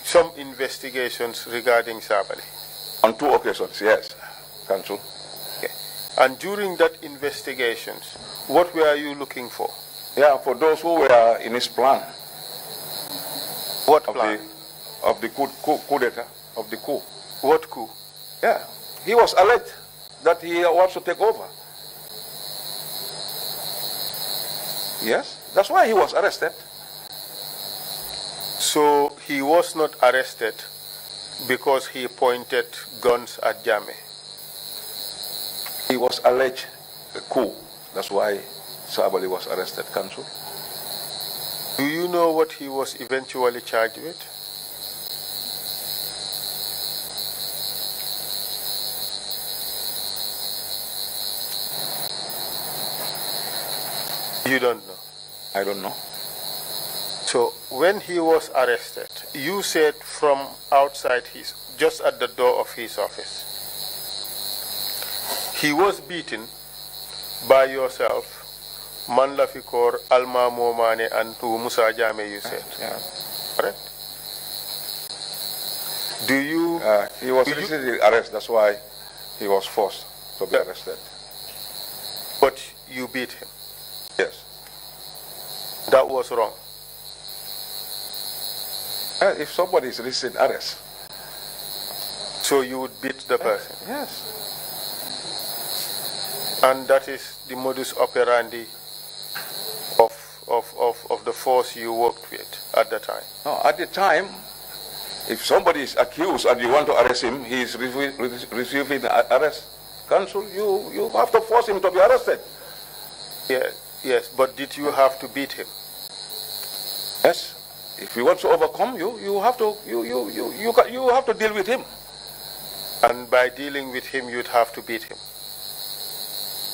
some investigations regarding Sabali. On 2 occasions, yes, Council. Okay. And during that investigations, what were you looking for? Yeah, for those who were in his plan. What plan? Of the coup d'etat, of the coup. What coup? Yeah, he was alleged that he wants to take over. Yes, that's why he was arrested. So he was not arrested because he pointed guns at Jammeh. He was alleged a coup. That's why Sabali was arrested, Council. Do you know what he was eventually charged with? You don't know? I don't know. So when he was arrested, you said from outside just at the door of his office, he was beaten by yourself, Man Lafikor, Alma Momane, and Musa Jammeh, you said. Yeah. Correct? Do you... he was recently arrested, that's why he was forced to be arrested. But you beat him? Yes. That was wrong? If somebody is recently arrested. So you would beat the person? Yes. And that is the modus operandi of the force you worked with at the time? No, at the time, if somebody is accused and you want to arrest him, he is receiving arrest. Council, you have to force him to be arrested. Yes, but did you have to beat him? Yes. If he wants to overcome you, you have to deal with him. And by dealing with him, you'd have to beat him.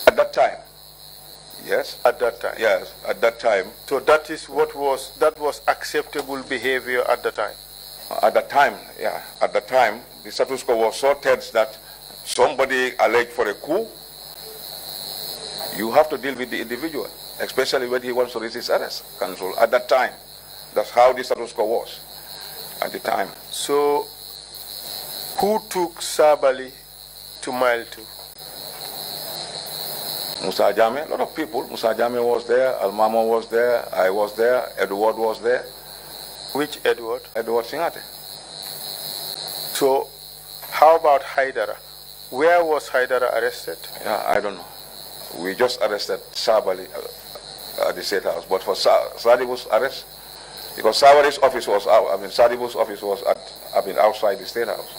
At that time. Yes. At that time. Yes, at that time. So that is that was acceptable behavior at the time. At the time, yeah. At the time, the status quo was so tense that somebody alleged for a coup, you have to deal with the individual, especially when he wants to resist arrest. Council. At that time. That's how the status quo was at the time. So, who took Sabali to Mile 2? Musa Jammeh, a lot of people. Musa Jammeh was there, Almamo was there, I was there, Edward was there. Which Edward? Edward Singate. So, how about Haidara? Where was Haidara arrested? Yeah, I don't know. we just arrested Sabali at the State House. But for Sadibu's arrest, because Sabali's office was out, Sadibu's office was outside the State House.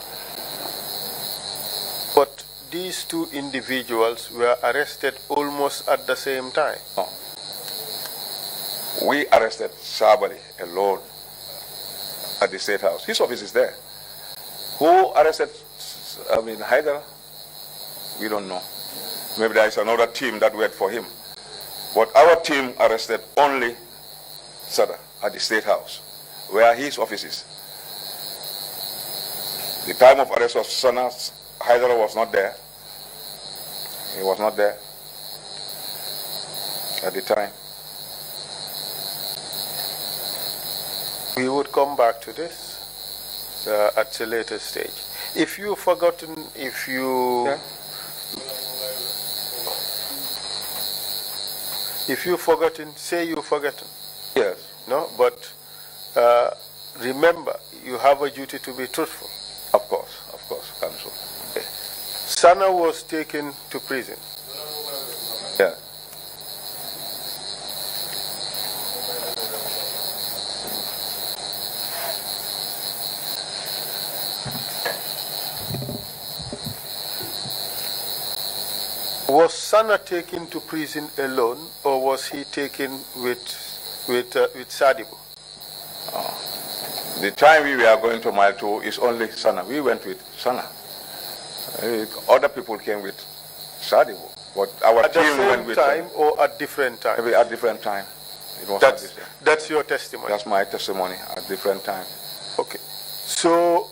But these two individuals were arrested almost at the same time. No. We arrested Sabali alone at the State House. His office is there. Who arrested Haidara? We don't know. Maybe there is another team that wait for him. But our team arrested only Sada at the State House, where his office is. The time of arrest of Sana, Haidara was not there. He was not there at the time. We would come back to this at a later stage. If you've forgotten, If you've forgotten, say you've forgotten. Yes. No, but remember, you have a duty to be truthful. Of course, Council. Okay. Sana was taken to prison. Yeah. Was Sana taken to prison alone, or was he taken with Sadibu? The time we were going to Mile 2 is only Sana. We went with Sana. Other people came with Sadibu, but our team went with time or at different times? Maybe at different time. It was that's your testimony. That's my testimony at different time. Okay. So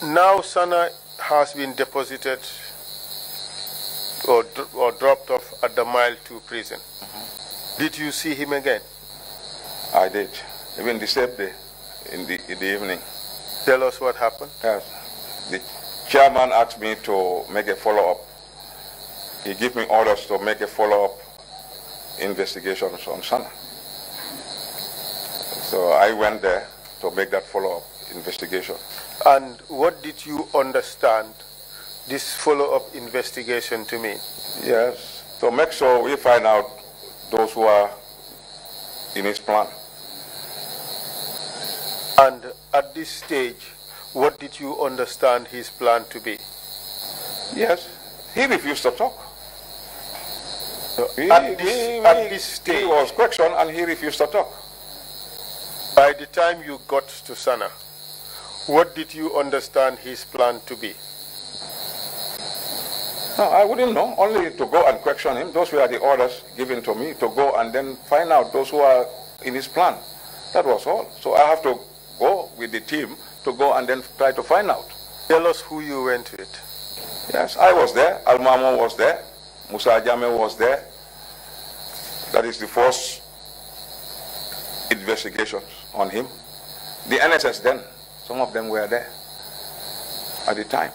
now Sana has been deposited or dropped off at the Mile 2 prison. Did you see him again? I did. Even the same day, in the evening. Tell us what happened. Yes. The chairman asked me to make a follow-up. He gave me orders to make a follow-up investigations on Sana. So I went there to make that follow-up investigation. And what did you understand this follow-up investigation to mean? Yes, to make sure we find out those who are in his plan. And at this stage, what did you understand his plan to be? Yes, he refused to talk. So at this stage, he was questioned and he refused to talk. By the time you got to Sana, what did you understand his plan to be? No, I wouldn't know, only to go and question him. Those were the orders given to me, to go and then find out those who are in his plan. That was all. So I have to go with the team to go and then try to find out. Tell us who you went with. Yes, I was there. Almamo was there. Musa Jame was there. That is the first investigations on him. The NSS then, some of them were there at the time.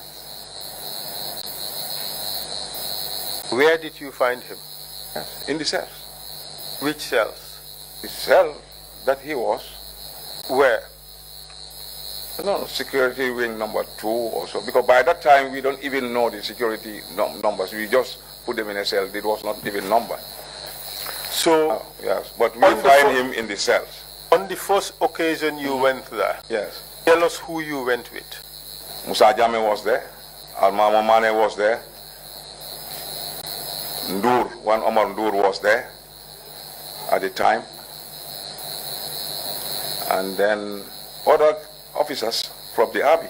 Where did you find him? Yes, in the cells. Which cells? The cell that he was. Where? No, security wing number 2 or so. Because by that time we don't even know the security numbers. We just put them in a cell. It was not even numbered. So yes, but we find him in the cells. On the first occasion you went there. Yes. Tell us who you went with. Musa Jame was there. Almamo Mane was there. Ndur, one Omar Ndur was there at the time. And then other officers from the army.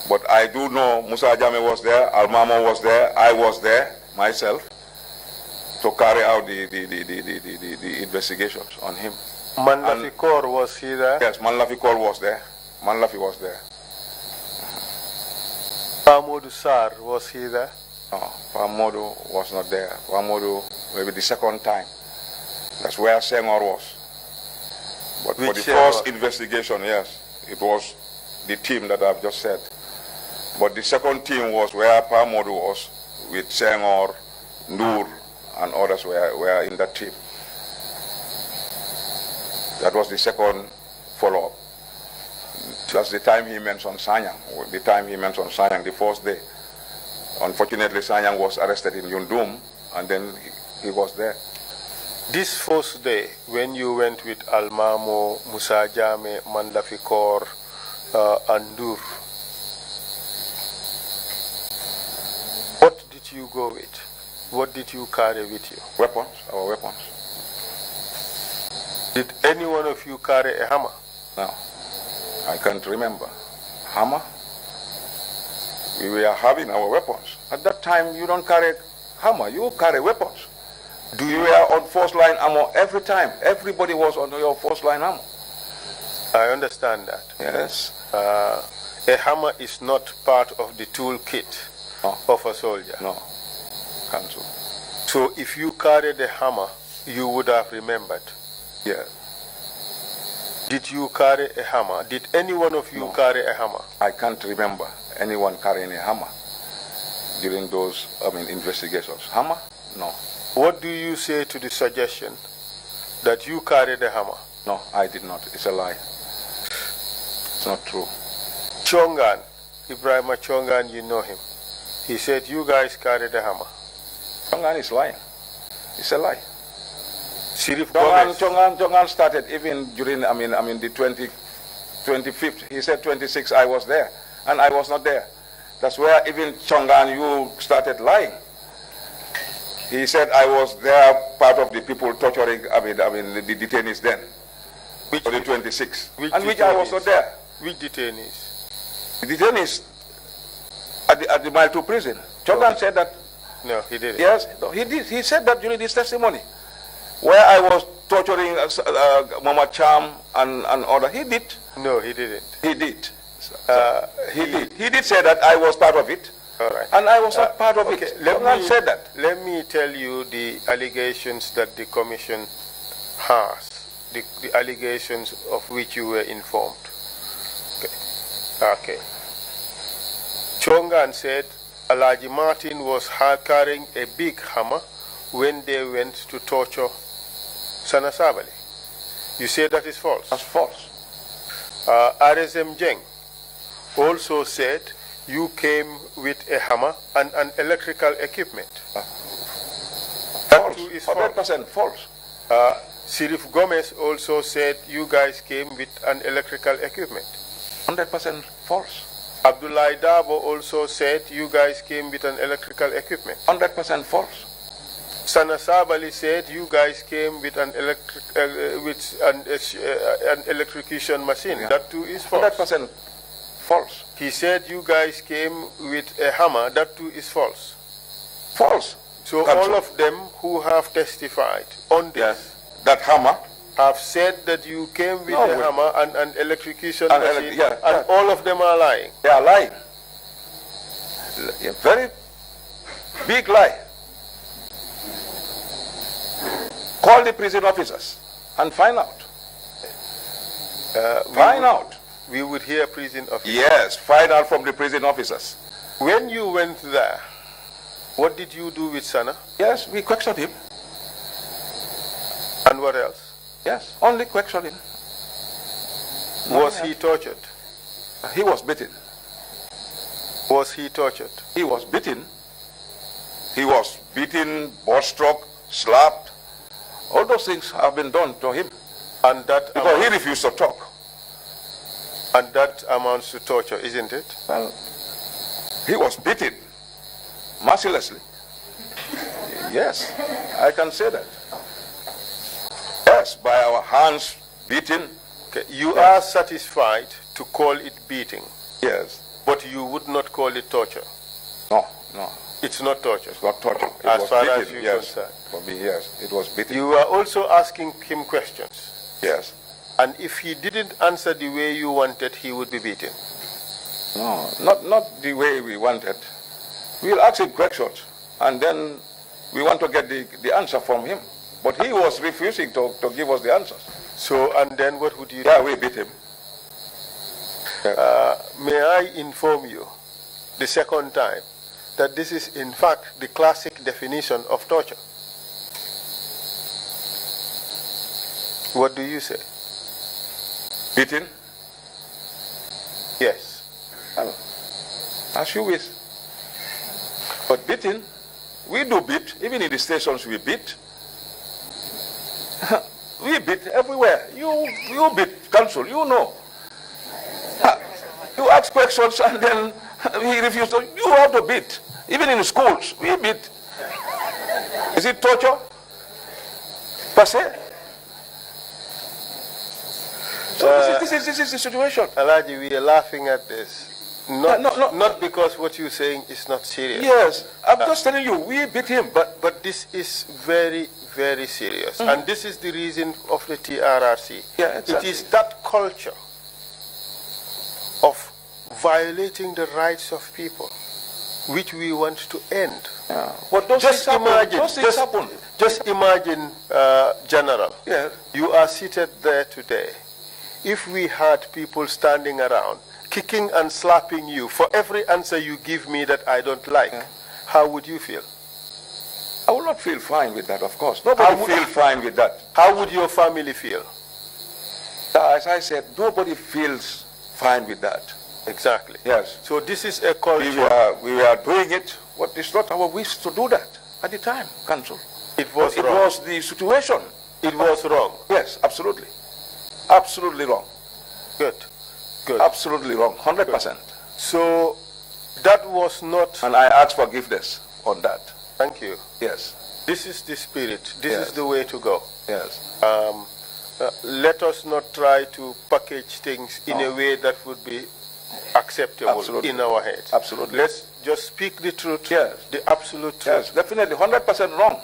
But I do know Musa Jame was there, Almamo was there, I was there myself to carry out the investigations on him. Manlafi Kaur, was he there? Yes, Manlafi Kaur was there. Manlafi was there. Pamodu Sar, was he there? No, Pamodu was not there. Pamodu, maybe the second time. That's where Senghor was. But for the first investigation, yes, it was the team that I've just said. But the second team was where Pamodu was with Senghor, Nur, and others were in that team. That was the second follow-up. That's the time he mentioned Sanyang. The time he mentioned Sanyang, the first day. Unfortunately, Sanyang was arrested in Yundum, and then he was there. This first day, when you went with Almamo, Musa Jame, Mandafikor, and Dur, what did you go with? What did you carry with you? Weapons, our weapons. Did any one of you carry a hammer? No, I can't remember. Hammer? We were having our weapons. At that time, you don't carry hammer, you carry weapons. You were on first line ammo every time. Everybody was on your first line ammo. I understand that. Yes. A hammer is not part of the toolkit of a soldier. No. Cancel. So if you carried a hammer, you would have remembered. Yeah. Did you carry a hammer? Did any one of you carry a hammer? I can't remember anyone carrying a hammer during those, investigations. Hammer? No. What do you say to the suggestion that you carried a hammer? No, I did not. It's a lie. It's not true. Chongan, Ibrahim Chongan, you know him. He said you guys carried a hammer. Chongan is lying. It's a lie. Sirif Gomez. Chongan started even during, the 25th. He said 26, I was there. And I was not there. That's where even Chongan, you started lying. He said I was there, part of the people torturing, the detainees then. Which for the 26th. Which I was not there. Which detainees? The detainees at the Mile 2 prison. Chongan said that. No, he didn't. Yes, no, he did. He said that during his testimony. Where I was torturing Mama Cham and other. He did. No, he didn't. He did. He did. He did say that I was part of it. All right. And I was not part of it. Let me tell you the allegations that the commission has, the allegations of which you were informed. Okay. Chongan said Alhaji Martin was carrying a big hammer when they went to torture Sana Sabali. You say that is false? That's false. RSM Jeng also said you came with a hammer and an electrical equipment. That too is 100% false. Sirif Gomez also said you guys came with an electrical equipment. 100% false. Abdullah Dabo also said you guys came with an electrical equipment. 100% false. Sana Sabali said you guys came with an electrocution machine. Yeah. That too is false. 100% false. He said you guys came with a hammer. That too is false. False. So all of them who have testified on this, that hammer, have said that you came with a hammer and an electrocution machine, and all of them are lying. They are lying. A very big lie. Call the prison officers and find out. We would hear prison officers. Yes, find out from the prison officers. When you went there, what did you do with Sana? Yes, we questioned him. And what else? Yes, only questioning. Was he tortured? He was beaten. Was he tortured? He was beaten. He was beaten, butt struck, slapped. All those things have been done to him. And that because he refused to talk. And that amounts to torture, isn't it? Well, he was beaten mercilessly. Yes, I can say that. Yes, by our hands beaten. Okay. You are satisfied to call it beating. Yes. But you would not call it torture. No. It's not torture. It's not torture. As far as you're concerned. For me, yes, it was beating. You are also asking him questions. Yes. And if he didn't answer the way you wanted, he would be beaten. No, not the way we wanted. We'll ask him questions, and then we want to get the answer from him. But he was refusing to give us the answers. So, and then what would you do? Yeah, we beat him. Yeah. May I inform you, the second time, that this is in fact the classic definition of torture. What do you say? Beating? Yes. As you wish. But beating, we do beat. Even in the stations we beat. We beat everywhere. You beat council, you know. You ask questions and then he refuses to. You have to beat. Even in schools, we beat. Is it torture? Per se? So this is the situation. Alhaji, we are laughing at this. Not because what you're saying is not serious. Yes, I'm just telling you, we beat him. But this is very, very serious. And this is the reason of the TRRC. Yeah, exactly. It is that culture of violating the rights of people which we want to end. Yeah. But those just things happen. Just imagine, General, yeah. You are seated there today. If we had people standing around, kicking and slapping you for every answer you give me that I don't like, how would you feel? I would not feel fine with that, of course. Nobody would feel fine with that. How would your family feel? As I said, nobody feels fine with that. Exactly. Yes. So this is a culture. We were doing it, but it's not our wish to do that at the time, Council. It was wrong. It was the situation. It was wrong. Yes, absolutely. Absolutely wrong. Good. Good. Absolutely wrong, 100%. So that was not... And I ask forgiveness on that. Thank you. Yes. This is the spirit. This is the way to go. Yes. Let us not try to package things in a way that would be acceptable in our heads. Absolutely. Let's just speak the truth, yes. The absolute truth. Yes, definitely, 100% wrong.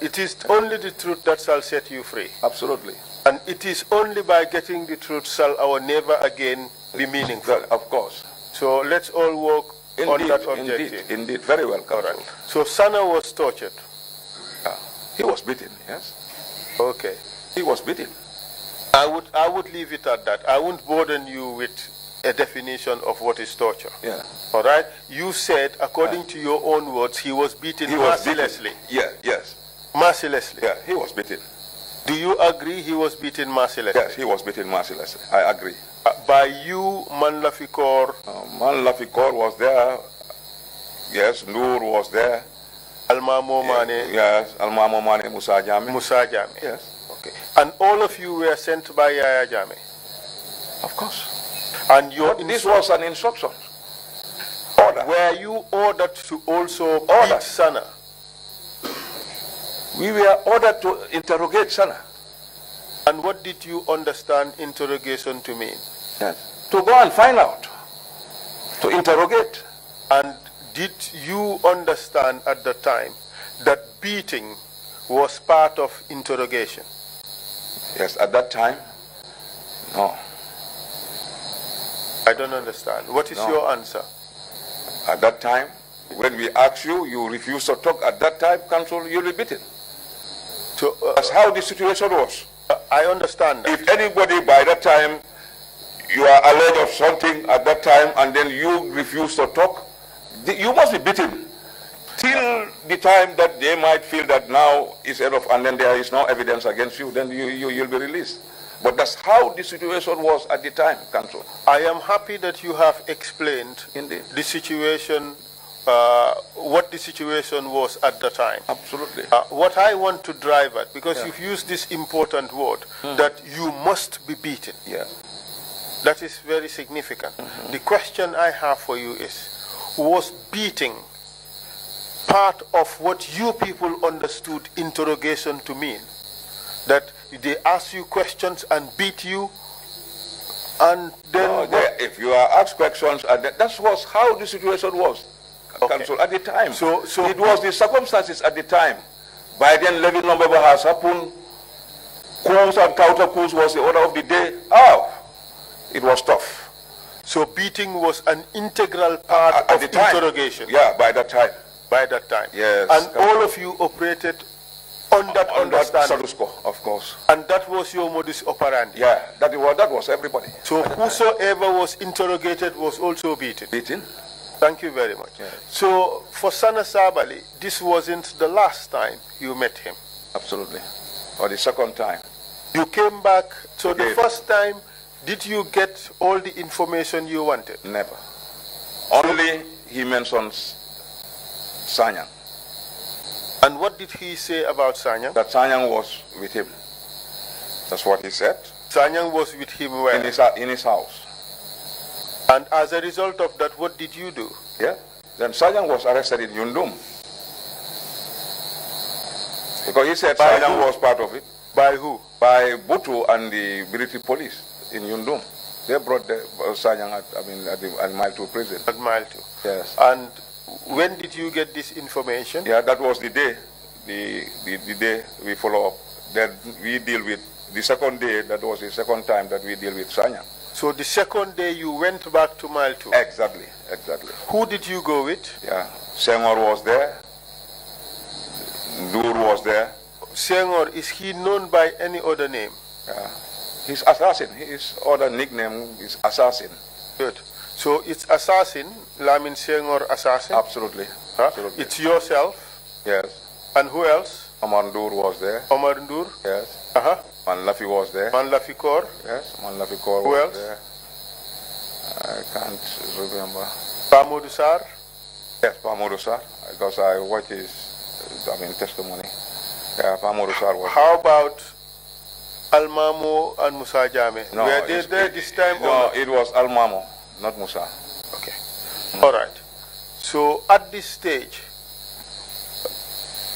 It is only the truth that shall set you free. Absolutely. And it is only by getting the truth shall our never again be meaningful. Well, of course. So let's all work on that objective. Indeed, very well. All right. So Sana was tortured. He was beaten, yes. Okay. He was beaten. I would leave it at that. I won't burden you with a definition of what is torture. Yeah. All right? You said, according to your own words, he was beaten mercilessly. Yeah, yes. Mercilessly. Yeah, he was beaten. Do you agree he was beaten mercilessly? Yes, he was beaten mercilessly. I agree. By you, Man Lafikor? Man Lafikor was there. Yes, Noor was there. Almamo Mane? Yes, Almamo Mane, Musa Jame. Musa Jame. Yes. Okay. And all of you were sent by Yaya Jame? Of course. And this was an instruction. Order. Were you ordered to also beat Sana? We were ordered to interrogate Sana. And what did you understand interrogation to mean? Yes. To go and find out. To interrogate. And did you understand at the time that beating was part of interrogation? Yes, at that time, no. I don't understand. What is your answer? At that time, when we ask you, you refuse to talk. At that time, Council, you'll be beaten. So, that's how the situation was. I understand that. If anybody by that time, you are alleged of something at that time, and then you refuse to talk, you must be beaten. Till the time that they might feel that now is enough, and then there is no evidence against you, then you'll be released. But that's how the situation was at the time, Council. I am happy that you have explained the situation, what the situation was at the time. Absolutely. What I want to drive at, because you've used this important word, that you must be beaten. Yeah. That is very significant. The question I have for you is, was beating part of what you people understood interrogation to mean? That they ask you questions and beat you, and then... if you are asked questions, that was how the situation was, Council, at the time. So it was the circumstances at the time. By then, levy number has happened. Coups and counter coups was the order of the day. It was tough. So beating was an integral part of interrogation? Yeah, by that time. By that time. Yes. And all of you operated on that understanding? Of course. And that was your modus operandi? Yeah, that was everybody. So whosoever was interrogated was also beaten? Beaten. Thank you very much. Yes. So for Sana Sabali, this wasn't the last time you met him? Absolutely. Or the second time. You came back, so the first time, did you get all the information you wanted? Never. Only he mentions Sanyang. And what did he say about Sanyang? That Sanyang was with him. That's what he said. Sanyang was with him where? In his house. And as a result of that, what did you do? Yeah. Then Sanyang was arrested in Yundum. Because he said Sanyang was part of it. By who? By Butu and the British police in Yundum. They brought the Sanyang at Mile 2 prison. At Mile 2. Yes. And when did you get this information? Yeah, that was the day. The day we follow up. Then we deal with the second day. That was the second time that we deal with Sanyang. So the second day you went back to Mile 2? Exactly. Who did you go with? Yeah, Senghor was there. Ndur was there. Senghor, is he known by any other name? Yeah. He's Assassin. His other nickname is Assassin. Good. So it's Assassin, Lamin Senghor Assassin? Absolutely. Huh? Absolutely. It's yourself? Yes. And who else? Omar Ndur was there. Omar Ndur? Yes. Uh-huh. Man Lafi was there. Man Lafi Kaur? Yes, Man Lafi Kaur Who was else? there. I can't remember. Pamodu Sar? Yes, Pamodu Sar, because I watched his testimony. Yeah, Pamodu Sar was How about Almamo and Musa Jame? No, Were they there this time? No, it was Almamo, not Musa. Okay. All right. So at this stage,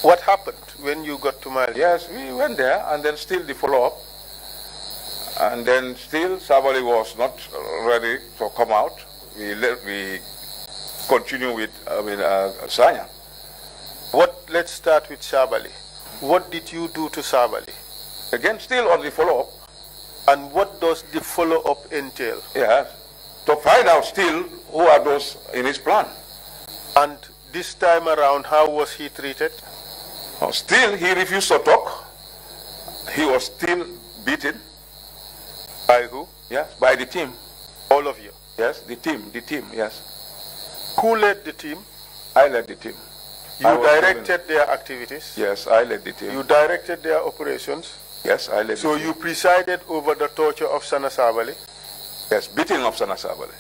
what happened when you got to Mali? Yes, we went there, and then still the follow-up. And then still Sabali was not ready to come out. We continue with Sanyang. Let's start with Sabali. What did you do to Sabali? Again, still on the follow-up. And what does the follow-up entail? Yes, to find out still who are those in his plan. And this time around, how was he treated? Still, he refused to talk. He was still beaten. By who? Yes, by the team. All of you? Yes, the team, yes. Who led the team? I led the team. You directed their activities? Yes, I led the team. You directed their operations? Yes, I led the team. So you presided over the torture of Sana Sabali? Yes, beating of Sana Sabali.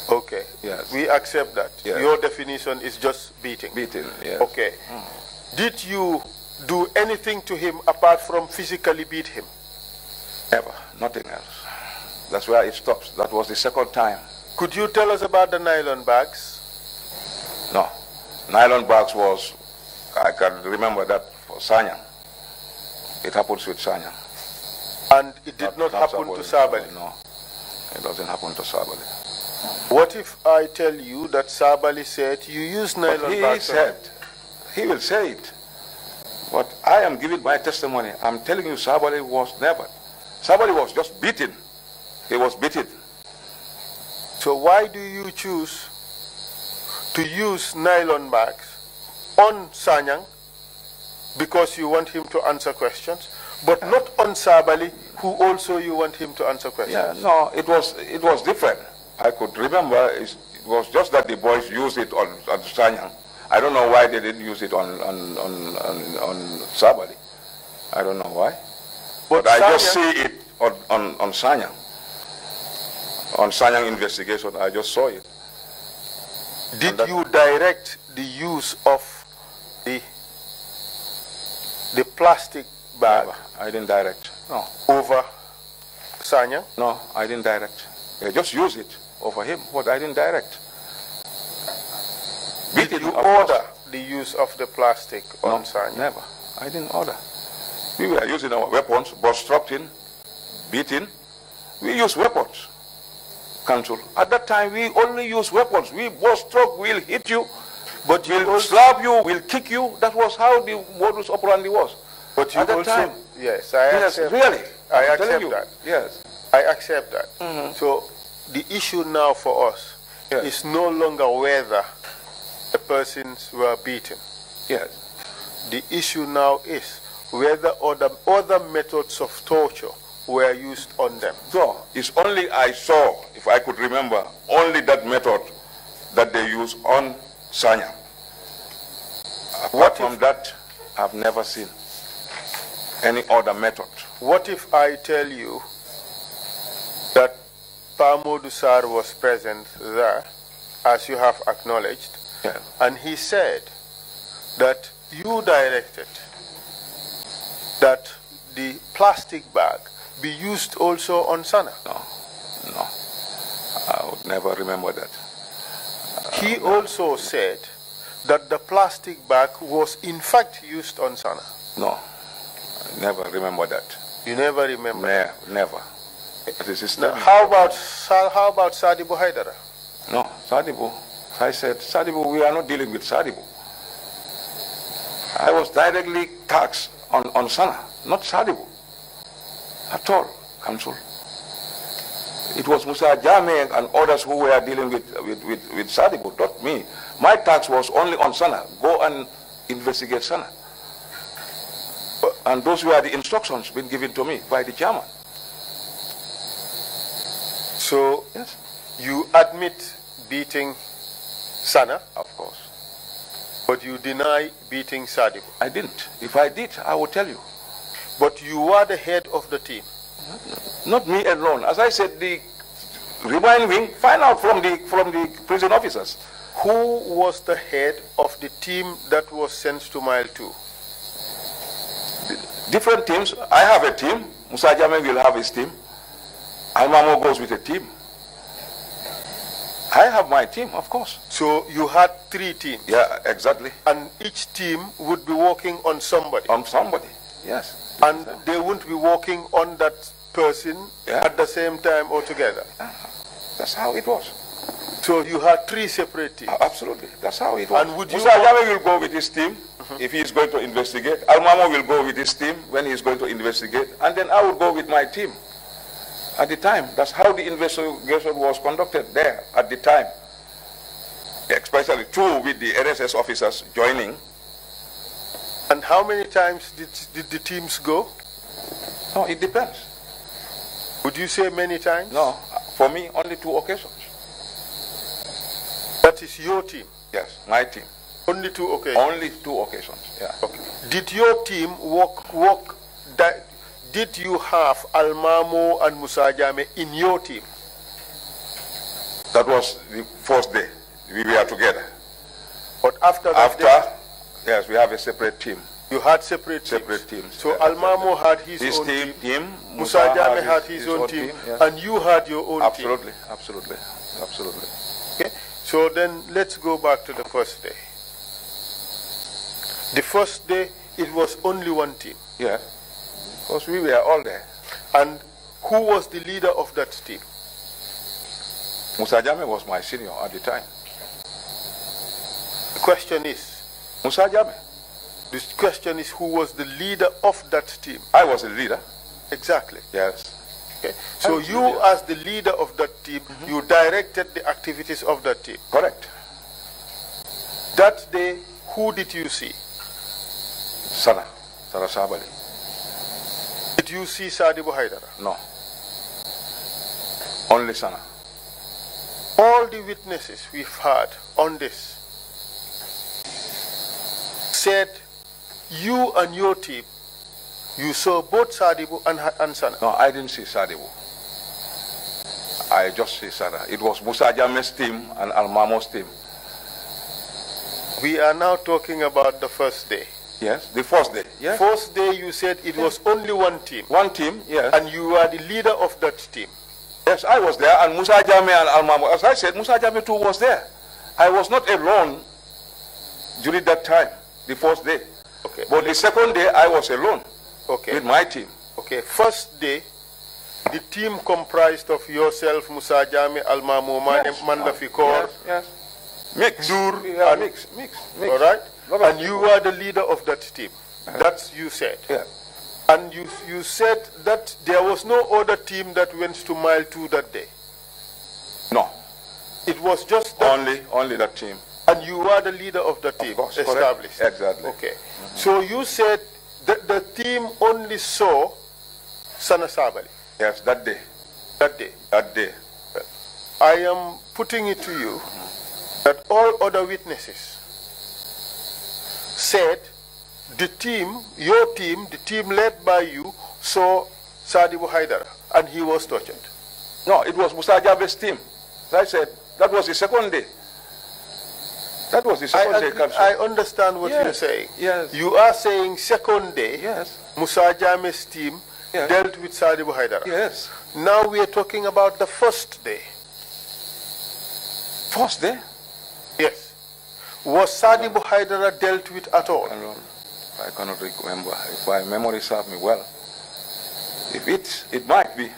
Okay. Yes. We accept that. Yes. Your definition is just beating. Beating, yes. Okay. Did you do anything to him apart from physically beat him? Never, nothing else. That's where it stops. That was the second time. Could you tell us about the nylon bags? No. Nylon bags was, I can remember that for Sanyang. It happens with Sanyang. And it did not happen to Sabali? No, it doesn't happen to Sabali. What if I tell you that Sabali said you use nylon bags? He will say it. But I am giving my testimony. I'm telling you, Sabali was never. Sabali was just beaten. He was beaten. So why do you choose to use nylon bags on Sanyang? Because you want him to answer questions, but not on Sabali, who also you want him to answer questions. Yeah, no, it was different. I could remember it was just that the boys used it on Sanyang. I don't know why they didn't use it on Sabali. I don't know why. But I just see it on Sanyang. On Sanyang investigation, I just saw it. Did you direct the use of the plastic bag? Never. I didn't direct. No. Over Sanyang? No, I didn't direct. I just used it over him, but I didn't direct. Did you order the use of the plastic on Sanyang? Never. I didn't order. We were using our weapons, obstructing, beating. We use weapons. Council. At that time, we only use weapons. We obstruct, we'll hit you, but we'll slap you, we'll kick you. That was how the modus operandi was. But you at that also, time, yes, I accept. Really, I accept that. Yes, I accept that. So the issue now for us is no longer whether the persons were beaten. Yes. The issue now is whether other methods of torture were used on them. So it's only I saw, if I could remember, only that method that they use on Sanyang. Apart from that, I've never seen any other method. What if I tell you that Pamodu Sar was present there, as you have acknowledged, and he said that you directed that the plastic bag be used also on Sana? No, no. I would never remember that. He also said that the plastic bag was in fact used on Sana. No, I never remember that. You never remember? Never. That is his now, how about Sadibu Haidara? No, Sadibu. I said, Sadibu, we are not dealing with Sadibu. I was directly taxed on Sana, not Sadibu. At all, Council. It was Musa Jame and others who were dealing with Sadibu, not me. My tax was only on Sana. Go and investigate Sana. And those were the instructions been given to me by the chairman. So, yes, you admit beating Sana? Of course. But you deny beating Sadibu? I didn't. If I did, I would tell you. But you were the head of the team? Not me alone. As I said, the remind wing, find out from the prison officers. Who was the head of the team that was sent to Mile 2? Different teams. I have a team. Musa Jame will have his team. Almamo goes with a team. I have my team, of course. So you had 3 teams? Yeah, exactly. And each team would be working on somebody? On somebody, yes. And they wouldn't be working on that person at the same time altogether? That's how it was. So you had 3 separate teams? Absolutely. That's how it was. And would you Musa Jame will go with his team if he is going to investigate. Almamo will go with his team when he is going to investigate. And then I will go with my team. At the time, that's how the investigation was conducted there at the time. Especially 2 with the RSS officers joining. And how many times did the teams go? No, it depends. Would you say many times? No, for me, only 2 occasions. That is your team? Yes, my team. Only 2 occasions? Only 2 occasions, yeah. Okay. Did your team did you have Almamo and Musa Jame in your team? That was the first day. We were together. But after that yes, we have a separate team. You had separate teams? So Almamo had his own team. Musa Jame had his own team. Yes. And you had your own team? Absolutely. Okay. So then let's go back to the first day. The first day, it was only 1 team? Yeah. Because we were all there. And who was the leader of that team? Musa Jame was my senior at the time. The question is? Musa Jame. The question is, who was the leader of that team? I was the leader. Exactly. Yes. Okay. So you, as the leader of that team, you directed the activities of that team? Correct. That day, who did you see? Sana Sabali. Did you see Sadibu Haidara? No. Only Sana. All the witnesses we've had on this said you and your team, you saw both Sadibu and Sana. No, I didn't see Sadibu. I just see Sana. It was Musa Jame's team and Almamo's team. We are now talking about the first day. Yes, the first day. Yes. First day you said it was only 1 team. 1 team, yes. And you were the leader of that team. Yes, I was there, and Musa Jame and Almamo. As I said, Musa Jame too was there. I was not alone during that time, the first day. Okay. But the second day, I was alone with my team. Okay, first day, the team comprised of yourself, Musa Jame, Almamo, Manda Fikor. Yes. Mix. Dur. Yeah, mix. All right? And you were the leader of that team. That's you said. Yeah. And you said that there was no other team that went to Mile 2 that day. No. It was just that. Only that team. And you were the leader of the team, of course, established. Correct. Exactly. Okay. So you said that the team only saw Sana Sabali. Yes, that day. That day. That day. I am putting it to you that all other witnesses said the team, your team, the team led by you, saw Sadibu Haidara and he was tortured. No, it was Musa Jabe's team. As I said, that was the second day. That was the second day, Council. I understand what Yes, you're saying. yes. You are saying second day, Yes. Musa Jame's team Yes. dealt with Sadibu Haidara. Yes. Now we are talking about the first day. First day? Yes. Was Sadibu Haidara dealt with at all? I cannot remember. If my memory serves me well, if it might be,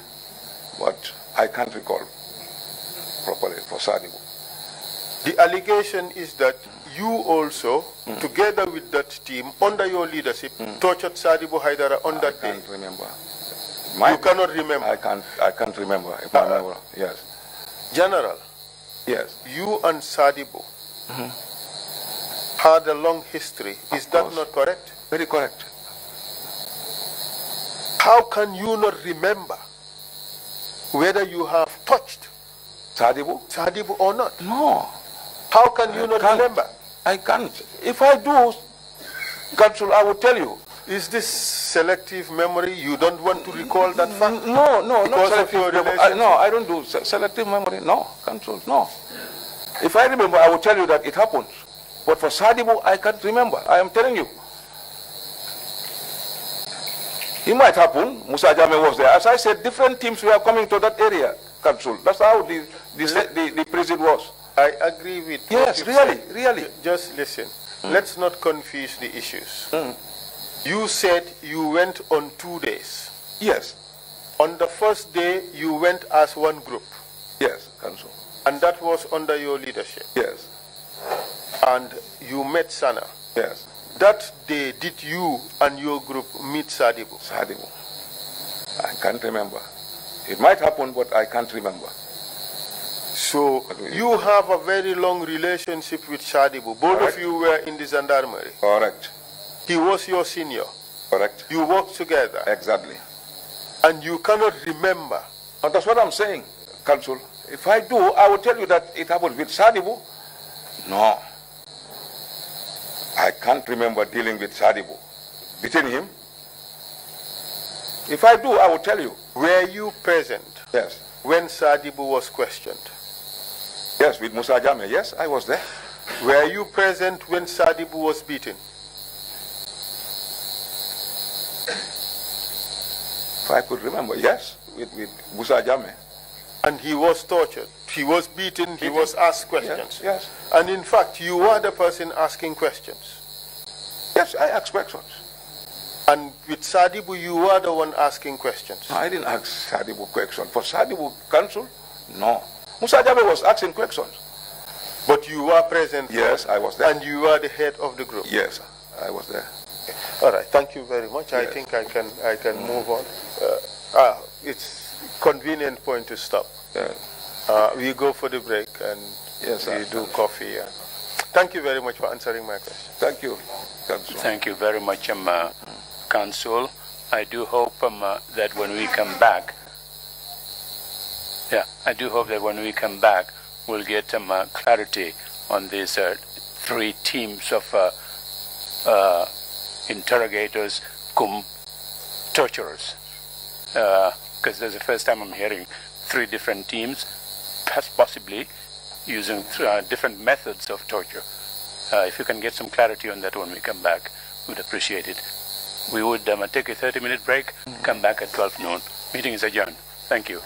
but I can't recall properly for Sadibu. The allegation is that you also, together with that team, under your leadership, tortured Sadibu Haidara on that day. I can't remember. You cannot remember? I can't remember. If I remember, yes. General, Yes. you and Sadibu had a long history. Is that course. not correct? Very correct. How can you not remember whether you have touched Sadibu? or not? No. How can you not can't. remember? I can't. If I do, Council, I will tell you. Is this selective memory? You don't want to recall that fact? No, not Because of selective your memory. relationship? No, I don't do selective memory. No, Council, no. If I remember, I will tell you that it happened. But for Sadibu, I can't remember. I am telling you. It might happen. Musa Jame was there. As I said, different teams were coming to that area, Council. That's how the prison was. I agree with Yes, what you really, said. really. Just listen. Let's not confuse the issues. You said you went on 2 days. Yes, On the first day, you went as one group, yes, Council. and that was under your leadership. Yes, And you met Sana. yes. That day, did you and your group meet Sadibu? Sadibu. I can't remember. It might happen, but I can't remember. So you have a very long relationship with Sadibu. Both Correct. of you were in the gendarmerie. Correct. He was your senior. Correct. You worked together. Exactly. And you cannot remember. And that's what I'm saying, Council. If I do, I will tell you that it happened with Sadibu. No. I can't remember dealing with Sadibu. Beating him. If I do, I will tell you. Were you present Yes. when Sadibu was questioned? Yes, with Musa Jame. Yes, I was there. Were you present when Sadibu was beaten? If I could remember, yes, with Musa Jame. And he was tortured. He was beaten. He was asked questions. Yes. And in fact, you were the person asking questions. Yes, I asked questions. And with Sadibu, you were the one asking questions. No, I didn't ask Sadibu questions. For Sadibu Council, no. Musa Jame was asking questions. But you were present. Yes, I was there. And you were the head of the group. Yes, I was there. All right. Thank you very much. I Yes. think I can move on. It's convenient point to stop. Yes. We go for the break and Yes, we sir. do coffee. Thank you very much for answering my question. Thank you, Council. Thank you very much, Council. I do hope that when we come back, we'll get clarity on these three teams of interrogators, cum torturers. Because that's the first time I'm hearing three different teams, possibly using different methods of torture. If you can get some clarity on that when we come back, we'd appreciate it. We would take a 30-minute break, come back at 12 noon. Meeting is adjourned. Thank you.